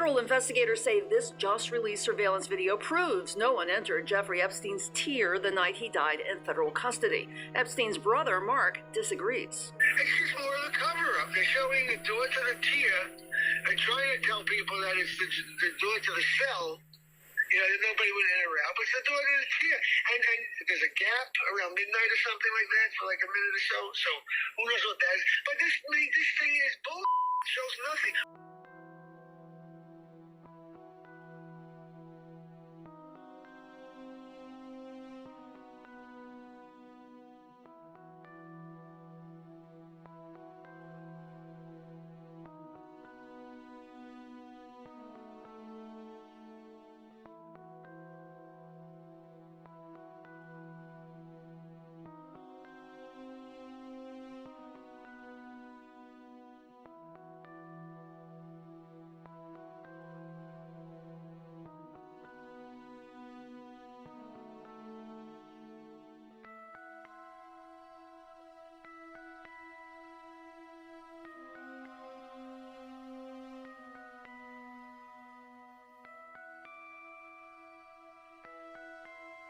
Federal investigators say this just released surveillance video proves no one entered Jeffrey Epstein's tier the night he died in federal custody. Epstein's brother, Mark, disagrees. It's just more of a cover-up. They're showing the door to the tier and trying to tell people that it's the door to the cell. You know, that nobody would enter out, but it's the door to the tier. And there's a gap around midnight or something like that for like a minute or so. So who knows what that is? But this thing is bull. It shows nothing.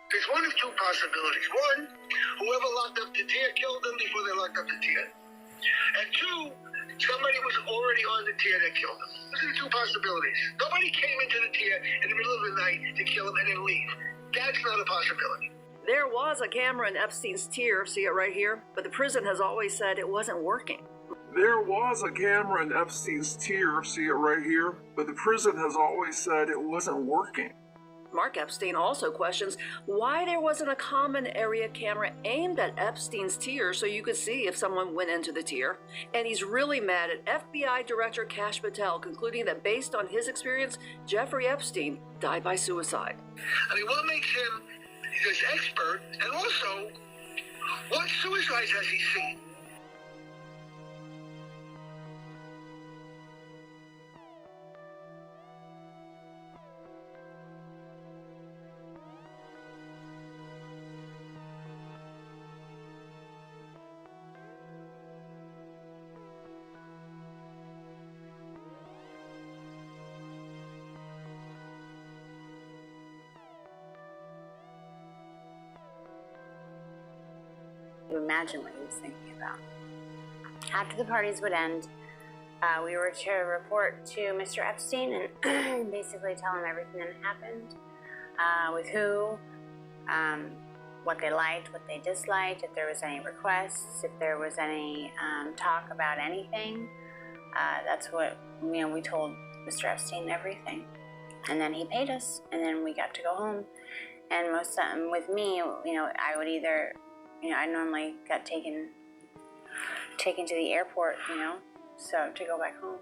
There's one of two possibilities. One, whoever locked up the tier killed them before they locked up the tier. And two, somebody was already on the tier that killed them. Those are the two possibilities. Nobody came into the tier in the middle of the night to kill them and then leave. That's not a possibility. There was a camera in Epstein's tier, see it right here, but the prison has always said it wasn't working. There was a camera in Epstein's tier, see it right here, but the prison has always said it wasn't working. Mark Epstein also questions why there wasn't a common area camera aimed at Epstein's tier so you could see if someone went into the tier. And he's really mad at FBI Director Kash Patel, concluding that based on his experience, Jeffrey Epstein died by suicide. I mean, what makes him this expert? And also, what suicides has he seen? You imagine what he was thinking about. After the parties would end, we were to report to Mr. Epstein and basically tell him everything that happened, with who, what they liked, what they disliked, if there was any requests, if there was any talk about anything. That's what, we told Mr. Epstein everything. And then he paid us, and then we got to go home. And most of the time with me, I would either, I normally got taken to the airport, so to go back home.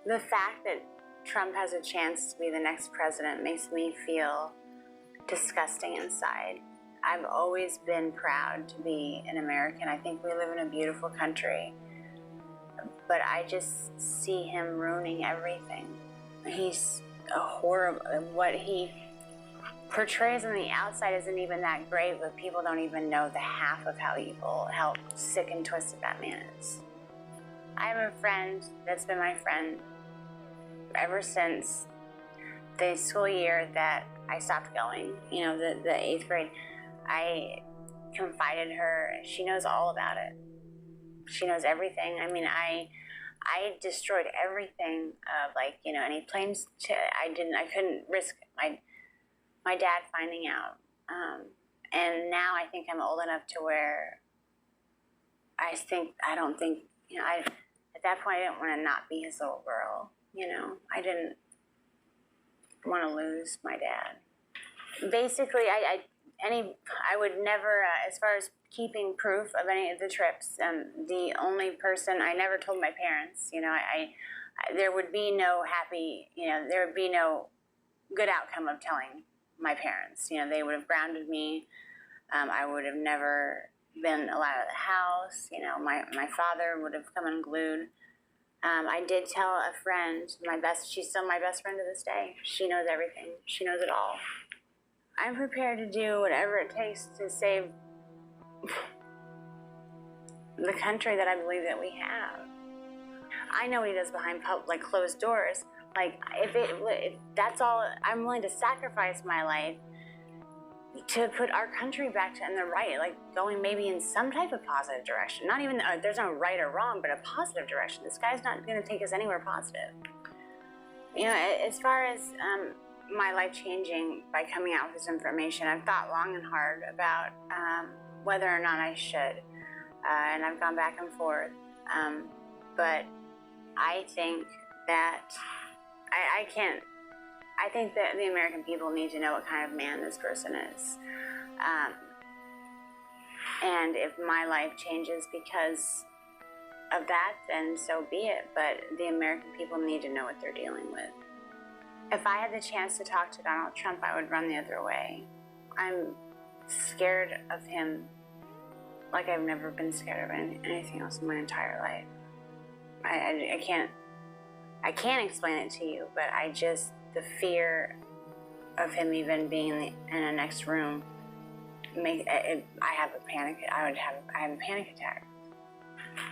The fact that Trump has a chance to be the next president makes me feel disgusting inside. I've always been proud to be an American. I think we live in a beautiful country, but I just see him ruining everything. He's a horrible, what he portrays on the outside isn't even that great, but people don't even know the half of how evil, how sick and twisted that man is. I have a friend that's been my friend ever since the school year that I stopped going, the 8th grade. I confided her. She knows all about it. She knows everything. I mean, I destroyed everything of any claims to, I couldn't risk my dad finding out. And now I think I'm old enough to where at that point I didn't want to not be his little girl, I didn't want to lose my dad. Basically, I would never, as far as keeping proof of any of the trips, the only person, I never told my parents, there would be no there would be no good outcome of telling my parents. They would have grounded me. I would have never been allowed out of the house. My father would have come unglued. I did tell a friend, she's still my best friend to this day. She knows everything. She knows it all. I'm prepared to do whatever it takes to save the country that I believe that we have. I know what he does behind closed doors. Like, if that's all, I'm willing to sacrifice my life to put our country back in the right, like going maybe in some type of positive direction. Not even, there's no right or wrong, but a positive direction. This guy's not going to take us anywhere positive. You know, as far as my life changing by coming out with this information, I've thought long and hard about whether or not I should. And I've gone back and forth. But I think that I think that the American people need to know what kind of man this person is. And if my life changes because of that, then so be it. But the American people need to know what they're dealing with. If I had the chance to talk to Donald Trump, I would run the other way. I'm scared of him like I've never been scared of anything else in my entire life. I can't explain it to you, but the fear of him even being in the next room, I have a panic attack.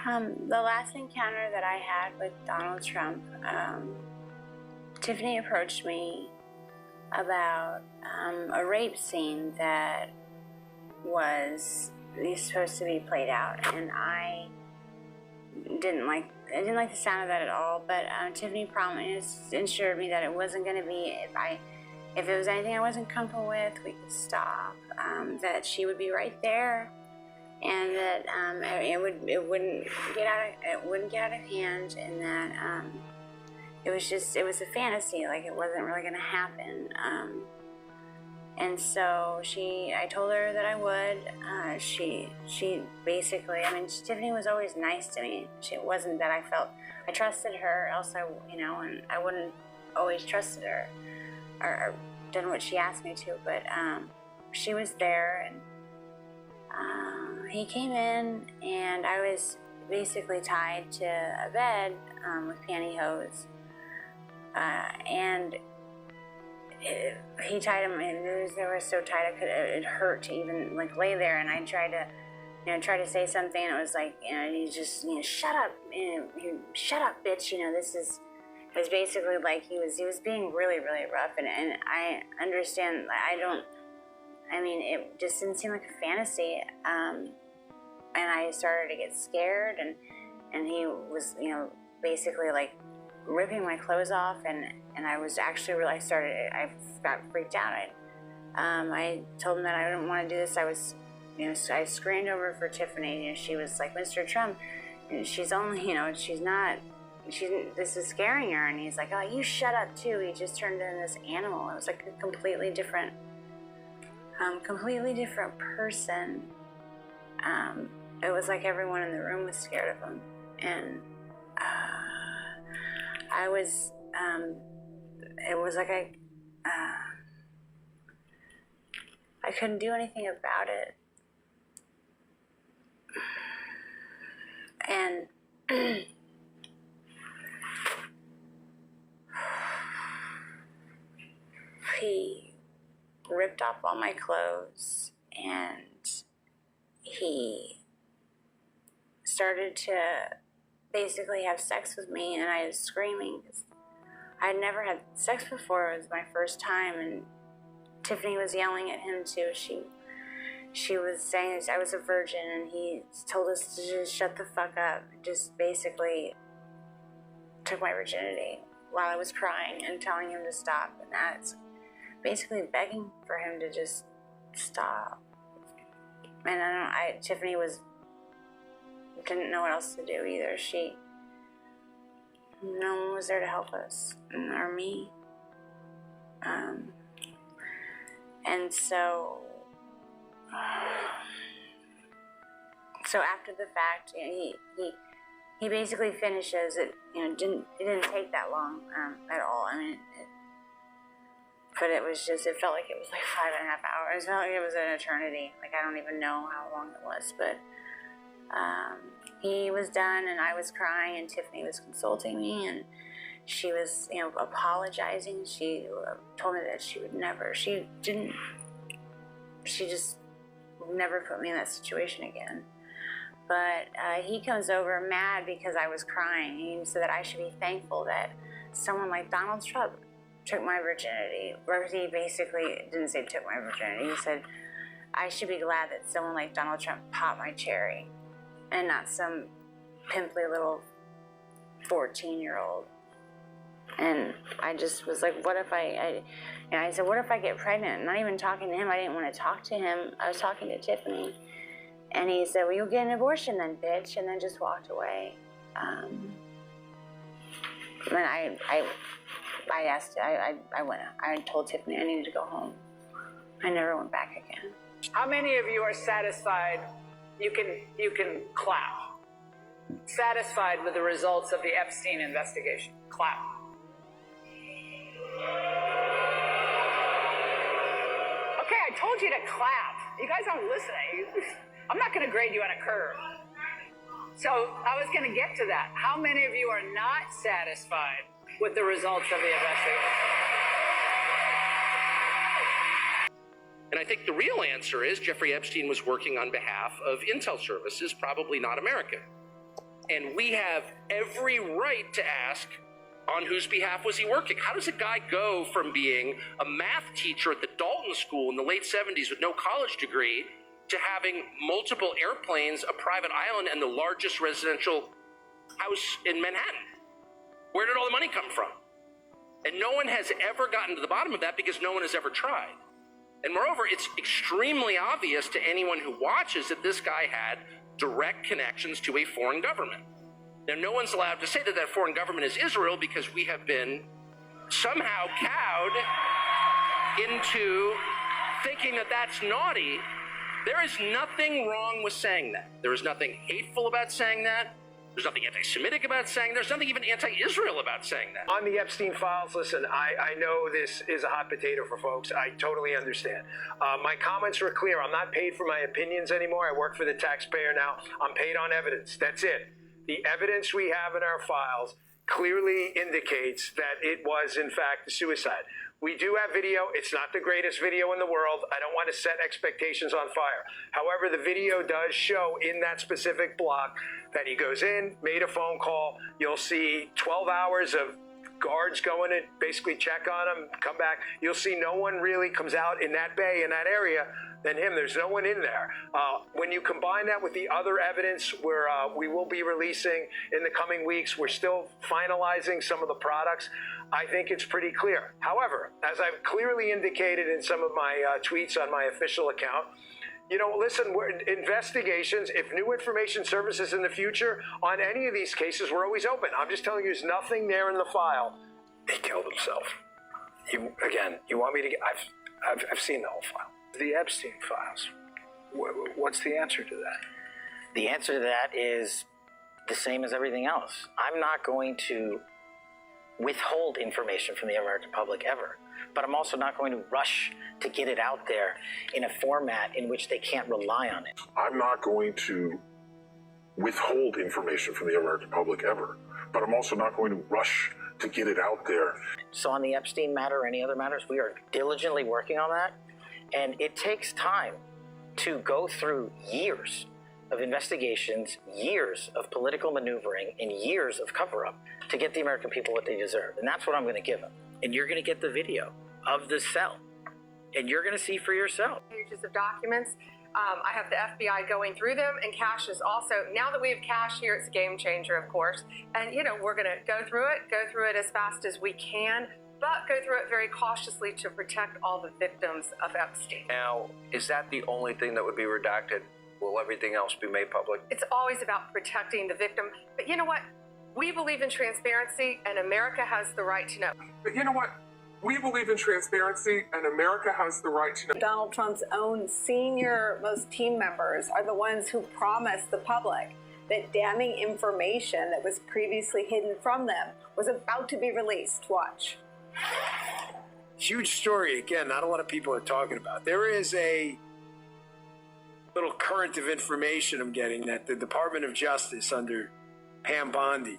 The last encounter that I had with Donald Trump, Tiffany approached me about a rape scene that was supposed to be played out, and I didn't like the sound of that at all. But Tiffany assured me that it wasn't going to be, if it was anything I wasn't comfortable with, we could stop. That she would be right there, and that it wouldn't get out of hand, and that it was a fantasy, like it wasn't really going to happen. And so I told her that I would. She basically, Tiffany was always nice to me. It wasn't that I trusted her, else and I wouldn't always trusted her or done what she asked me to. But she was there, and he came in, and I was basically tied to a bed with pantyhose, and he tied him, and they were so tight it hurt to even lay there. And I tried to say something, and it was like, he just, shut up, shut up, bitch. It was basically like he was being really, really rough, and I understand. It just didn't seem like a fantasy, and I started to get scared, and he was, basically ripping my clothes off, and I was actually I got freaked out. I told him that I didn't want to do this. I screamed over for Tiffany. She was like, Mr. Trump, she's only, this is scaring her. And he's like, oh, you shut up too. He just turned into this animal. It was like a completely different person. It was like everyone in the room was scared of him. And it was like I couldn't do anything about it. And he ripped off all my clothes, and he started to basically have sex with me, and I was screaming. I had never had sex before. It was my first time, and Tiffany was yelling at him too. She was saying I was a virgin, and he told us to just shut the fuck up. Just basically took my virginity while I was crying and telling him to stop. And that's basically begging for him to just stop. And Tiffany didn't know what else to do either. No one was there to help us, or me. And so after the fact, he basically finishes it. It didn't take that long at all. But it felt like it was like 5.5 hours. It felt like it was an eternity. Like, I don't even know how long it was, but he was done, and I was crying, and Tiffany was consulting me, and she was, apologizing. She told me that she just never put me in that situation again. But he comes over mad because I was crying. He said that I should be thankful that someone like Donald Trump took my virginity, or he basically didn't say took my virginity, he said, I should be glad that someone like Donald Trump popped my cherry, and not some pimply little 14-year-old. And I just was like, what if I said, what if I get pregnant? Not even talking to him. I didn't want to talk to him. I was talking to Tiffany. And he said, well, you'll get an abortion then, bitch. And then just walked away. And I told Tiffany I needed to go home. I never went back again. How many of you are satisfied? You can clap. Satisfied with the results of the Epstein investigation? Clap. Okay, I told you to clap. You guys aren't listening. I'm not going to grade you on a curve. So I was going to get to that. How many of you are not satisfied with the results of the investigation? And I think the real answer is Jeffrey Epstein was working on behalf of intel services, probably not American. And we have every right to ask, on whose behalf was he working? How does a guy go from being a math teacher at the Dalton School in the late 70s with no college degree to having multiple airplanes, a private island, and the largest residential house in Manhattan? Where did all the money come from? And no one has ever gotten to the bottom of that because no one has ever tried. And moreover, it's extremely obvious to anyone who watches that this guy had direct connections to a foreign government. Now, no one's allowed to say that that foreign government is Israel because we have been somehow cowed into thinking that that's naughty. There is nothing wrong with saying that. There is nothing hateful about saying that. There's nothing anti-Semitic about saying. There's nothing even anti-Israel about saying that. On the Epstein files, listen, I know this is a hot potato for folks. I totally understand. My comments were clear. I'm not paid for my opinions anymore. I work for the taxpayer now. I'm paid on evidence. That's it. The evidence we have in our files clearly indicates that it was, in fact, a suicide. We do have video. It's not the greatest video in the world. I don't want to set expectations on fire. However, the video does show in that specific block that he goes in, made a phone call. You'll see 12 hours of guards going to basically check on him, come back. You'll see no one really comes out in that bay, in that area, than him. There's no one in there. When you combine that with the other evidence where we will be releasing in the coming weeks, we're still finalizing some of the products. I think it's pretty clear. However, as I've clearly indicated in some of my tweets on my official account, listen, investigations, if new information surfaces in the future on any of these cases, we're always open. I'm just telling you, there's nothing there in the file. He killed himself. You want me to get, I've seen the whole file. The Epstein files. What's the answer to that? The answer to that is the same as everything else. I'm not going to withhold information from the American public ever, but I'm also not going to rush to get it out there in a format in which they can't rely on it. I'm not going to withhold information from the American public ever, but I'm also not going to rush to get it out there. So on the Epstein matter or any other matters, we are diligently working on that. And it takes time to go through years of investigations, years of political maneuvering, and years of cover-up to get the American people what they deserve. And that's what I'm going to give them. And you're going to get the video of the cell. And you're going to see for yourself. Pages of documents. I have the FBI going through them, and Cash is also, now that we have Cash here, it's a game changer, of course. And, we're going to go through it as fast as we can, but go through it very cautiously to protect all the victims of Epstein. Now, is that the only thing that would be redacted? Will everything else be made public? It's always about protecting the victim. But you know what? We believe in transparency, and America has the right to know. But you know what? We believe in transparency, and America has the right to know. Donald Trump's own senior-most team members are the ones who promised the public that damning information that was previously hidden from them was about to be released. Watch. Huge story, again, not a lot of people are talking about. There is a little current of information I'm getting that the Department of Justice under Pam Bondi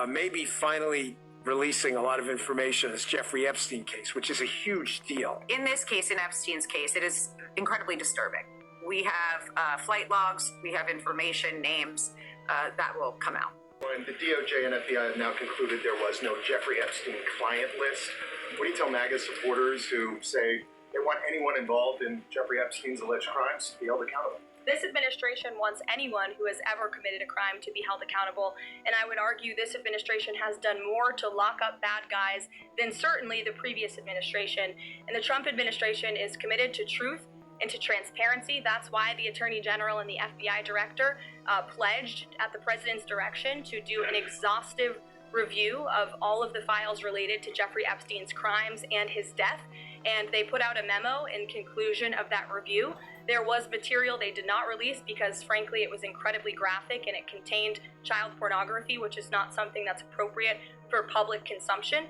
may be finally releasing a lot of information on this Jeffrey Epstein case, which is a huge deal. In this case, in Epstein's case, it is incredibly disturbing. We have flight logs, we have information, names that will come out. and the DOJ and FBI have now concluded there was no Jeffrey Epstein client list. What do you tell MAGA supporters who say they want anyone involved in Jeffrey Epstein's alleged crimes to be held accountable? This administration wants anyone who has ever committed a crime to be held accountable, and I would argue this administration has done more to lock up bad guys than certainly the previous administration. And the Trump administration is committed to truth and to transparency. That's why the Attorney General and the FBI Director pledged at the President's direction to do an exhaustive review of all of the files related to Jeffrey Epstein's crimes and his death. And they put out a memo in conclusion of that review. There was material they did not release because, frankly, it was incredibly graphic and it contained child pornography, which is not something that's appropriate for public consumption.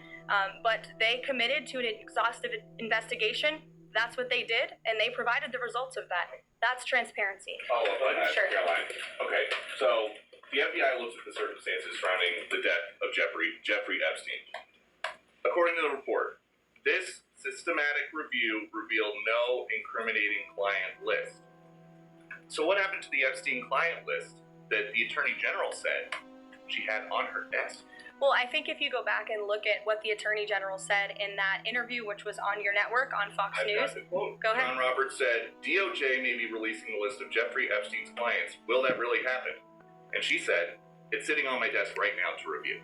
But they committed to an exhaustive investigation. That's what they did, and they provided the results of that. That's transparency. Follow up on that, Sure. Caroline. Okay, so the FBI looks at the circumstances surrounding the death of Jeffrey Epstein. According to the report, this systematic review revealed no incriminating client list. So what happened to the Epstein client list that the Attorney General said she had on her desk? Well, I think if you go back and look at what the Attorney General said in that interview, which was on your network, on Fox News. Got the quote. Go ahead. John Roberts said, DOJ may be releasing the list of Jeffrey Epstein's clients. Will that really happen? And she said, it's sitting on my desk right now to review.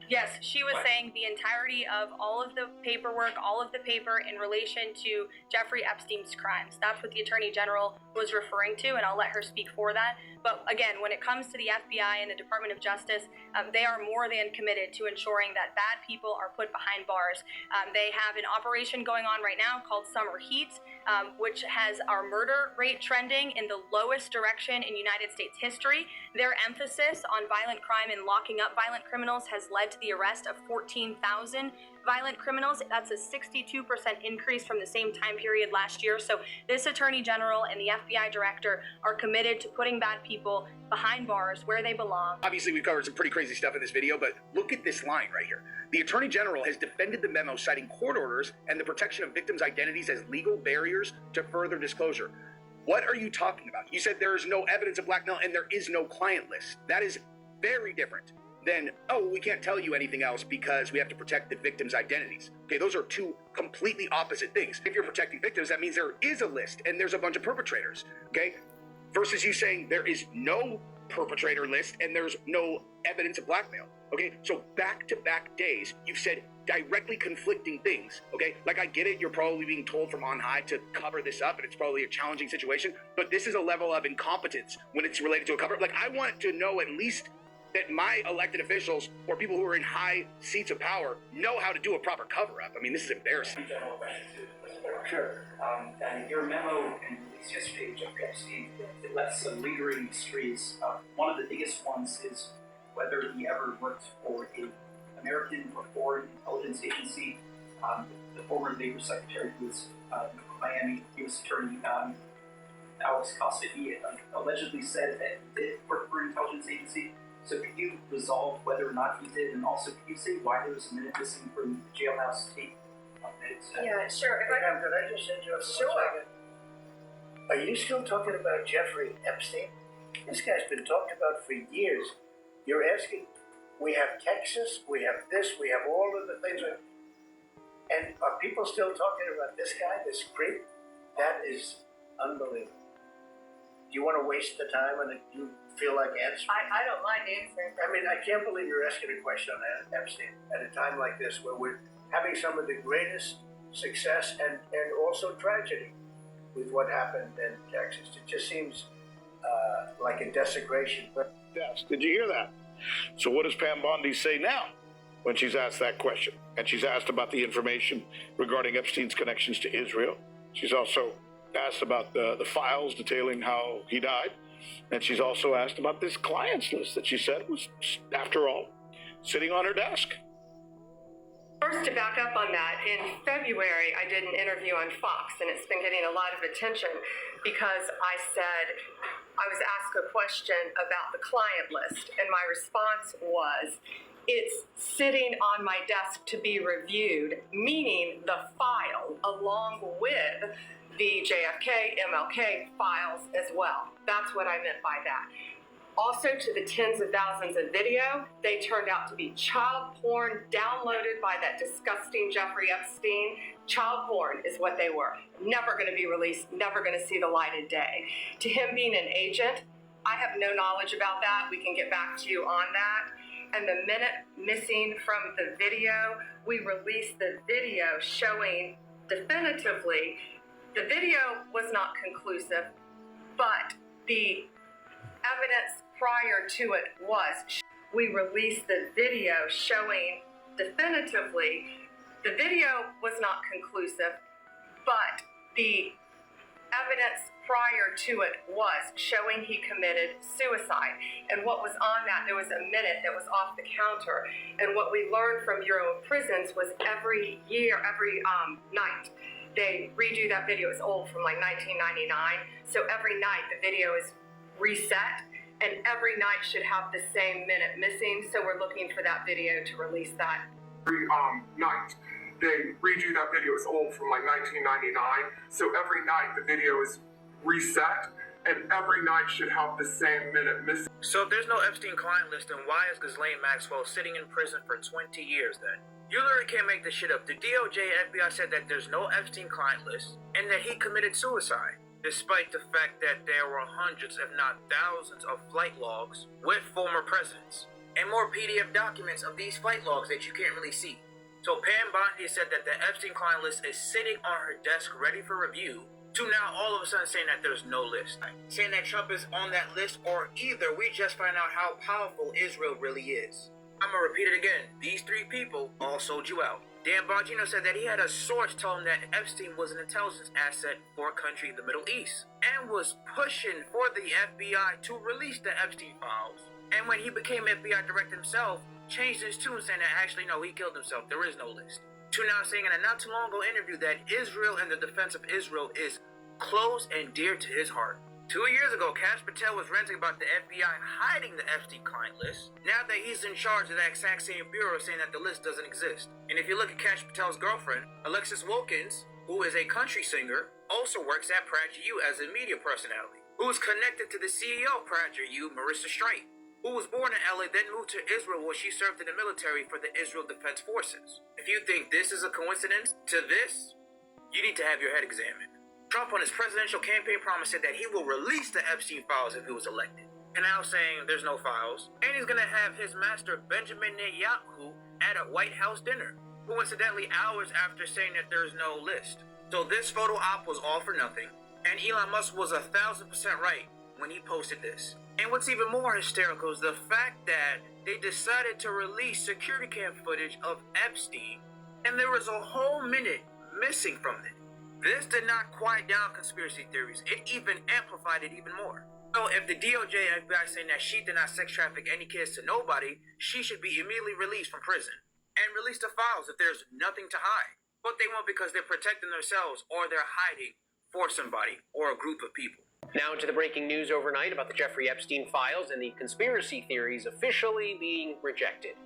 Yes, she was saying the entirety of all of the paperwork, all of the paper in relation to Jeffrey Epstein's crimes. That's what the Attorney General was referring to, and I'll let her speak for that. But again, when it comes to the FBI and the Department of Justice, they are more than committed to ensuring that bad people are put behind bars. They have an operation going on right now called Summer Heat, which has our murder rate trending in the lowest direction in United States history. Their emphasis on violent crime and locking up violent criminals has led to the arrest of 14,000 violent criminals. That's a 62% increase from the same time period last year. So this Attorney General and the FBI Director are committed to putting bad people behind bars where they belong. Obviously, we've covered some pretty crazy stuff in this video, but look at this line right here. The Attorney General has defended the memo, citing court orders and the protection of victims' identities as legal barriers to further disclosure. What are you talking about? You said there is no evidence of blackmail and there is no client list. That is very different than, oh, we can't tell you anything else because we have to protect the victims' identities. Okay, those are two completely opposite things. If you're protecting victims, that means there is a list and there's a bunch of perpetrators, okay? Versus you saying there is no perpetrator list and there's no evidence of blackmail, okay? So back-to-back days, you've said directly conflicting things, okay? Like, I get it, you're probably being told from on high to cover this up, and it's probably a challenging situation, but this is a level of incompetence when it's related to a cover. Like, I want to know at least that my elected officials or people who are in high seats of power know how to do a proper cover-up. I mean, this is embarrassing. Sure. And your memo and release yesterday, Jeffrey Epstein, it left some lingering mysteries. One of the biggest ones is whether he ever worked for an American or foreign intelligence agency. The former Labor Secretary who was Miami U.S. Attorney Alex Costa, he allegedly said that he did work for an intelligence agency. So could you resolve whether or not he did, and also could you say why there was a minute missing from the jailhouse tape? Yeah, sure. Could I just interrupt for 1 second? Are you still talking about Jeffrey Epstein? This guy's been talked about for years. You're asking, we have Texas, we have this, we have all of the things. And are people still talking about this guy, this creep? That is unbelievable. Do you want to waste the time and you feel like answering? I don't mind answering. I mean, I can't believe you're asking a question on Epstein at a time like this where we're having some of the greatest success and also tragedy with what happened in Texas. It just seems like a desecration. Yes, did you hear that? So what does Pam Bondi say now when she's asked that question? And she's asked about the information regarding Epstein's connections to Israel. She's also asked about the files detailing how he died. And she's also asked about this clients list that she said was, after all, sitting on her desk. First, to back up on that, in February, I did an interview on Fox, and it's been getting a lot of attention because I said I was asked a question about the client list, and my response was, it's sitting on my desk to be reviewed, meaning the file along with the JFK, MLK files as well. That's what I meant by that. Also, to the tens of thousands of video, they turned out to be child porn downloaded by that disgusting Jeffrey Epstein. Child porn is what they were. Never going to be released, never going to see the light of day. To him being an agent, I have no knowledge about that. We can get back to you on that. And the minute missing from the video, we released the video showing definitively the video was not conclusive, but the evidence prior to it was. We released the video showing definitively the video was not conclusive, but the evidence prior to it was showing he committed suicide. And what was on that, there was a minute that was off the counter. And what we learned from Bureau of Prisons was every year, every night, they redo that video. It's old, from like 1999. So every night the video is reset, and every night should have the same minute missing. So we're looking for that video to release that. Every night they redo that video. It's old, from like 1999. So every night the video is reset, and every night should have the same minute missing. So if there's no Epstein client list, then why is Ghislaine Maxwell sitting in prison for 20 years then? You literally can't make this shit up. The DOJ and FBI said that there's no Epstein client list and that he committed suicide, despite the fact that there were hundreds, if not thousands, of flight logs with former presidents and more PDF documents of these flight logs that you can't really see. So Pam Bondi said that the Epstein client list is sitting on her desk ready for review, to now all of a sudden saying that there's no list. Saying that Trump is on that list, or either we just find out how powerful Israel really is. I'm gonna repeat it again. These three people all sold you out. Dan Bongino said that he had a source tell him that Epstein was an intelligence asset for a country in the Middle East and was pushing for the FBI to release the Epstein files. And when he became FBI director himself, changed his tune, saying that actually no, he killed himself. There is no list. To now saying in a not too long ago interview that Israel and the defense of Israel is close and dear to his heart. 2 years ago, Kash Patel was ranting about the FBI hiding the Epstein client list. Now that he's in charge of that exact same bureau, saying that the list doesn't exist. And if you look at Kash Patel's girlfriend, Alexis Wilkins, who is a country singer, also works at PragerU as a media personality, who is connected to the CEO of PragerU, Marissa Straight, who was born in LA, then moved to Israel where she served in the military for the Israel Defense Forces. If you think this is a coincidence to this, you need to have your head examined. Trump on his presidential campaign promise said that he will release the Epstein files if he was elected. And now saying there's no files. And he's going to have his master Benjamin Netanyahu at a White House dinner, coincidentally hours after saying that there's no list. So this photo op was all for nothing. And Elon Musk was 1,000% right when he posted this. And what's even more hysterical is the fact that they decided to release security cam footage of Epstein, and there was a whole minute missing from it. This did not quiet down conspiracy theories. It even amplified it even more. So if the DOJ and FBI saying that she did not sex traffic any kids to nobody, she should be immediately released from prison and release the files if there's nothing to hide. But they won't, because they're protecting themselves, or they're hiding for somebody or a group of people. Now to the breaking news overnight about the Jeffrey Epstein files and the conspiracy theories officially being rejected.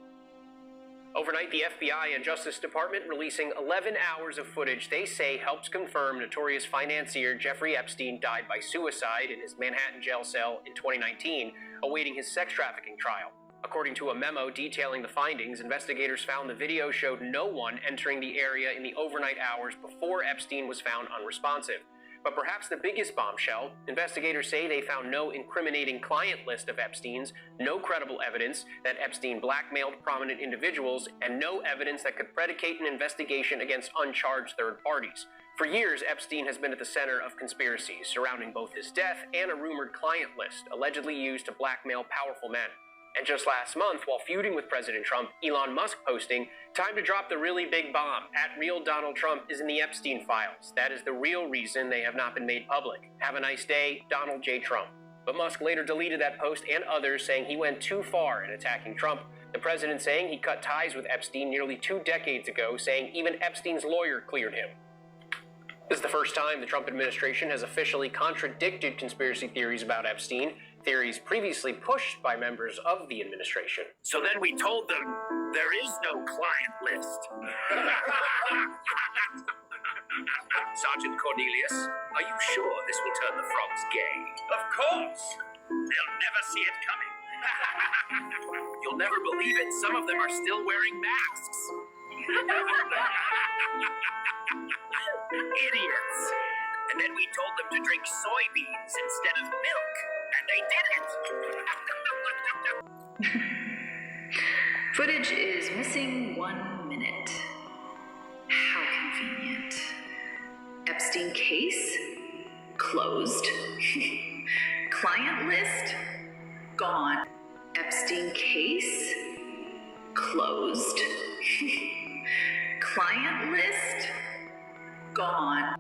Overnight, the FBI and Justice Department releasing 11 hours of footage they say helps confirm notorious financier Jeffrey Epstein died by suicide in his Manhattan jail cell in 2019, awaiting his sex trafficking trial. According to a memo detailing the findings, investigators found the video showed no one entering the area in the overnight hours before Epstein was found unresponsive. But perhaps the biggest bombshell, investigators say they found no incriminating client list of Epstein's, no credible evidence that Epstein blackmailed prominent individuals, and no evidence that could predicate an investigation against uncharged third parties. For years, Epstein has been at the center of conspiracies surrounding both his death and a rumored client list allegedly used to blackmail powerful men. And just last month, while feuding with President Trump, Elon Musk posting, "Time to drop the really big bomb. At real Donald Trump is in the Epstein files. That is the real reason they have not been made public. Have a nice day, Donald J. Trump." But Musk later deleted that post and others, saying he went too far in attacking Trump. The president saying he cut ties with Epstein nearly 2 decades ago, saying even Epstein's lawyer cleared him. This is the first time the Trump administration has officially contradicted conspiracy theories about Epstein, theories previously pushed by members of the administration. So then we told them there is no client list. Sergeant Cornelius, are you sure this will turn the frogs gay? Of course. They'll never see it coming. You'll never believe it. Some of them are still wearing masks. Idiots. And then we told them to drink soybeans instead of milk, and they didn't. Footage is missing 1 minute. How convenient. Epstein case closed. Client list gone. Epstein case closed. Client list gone.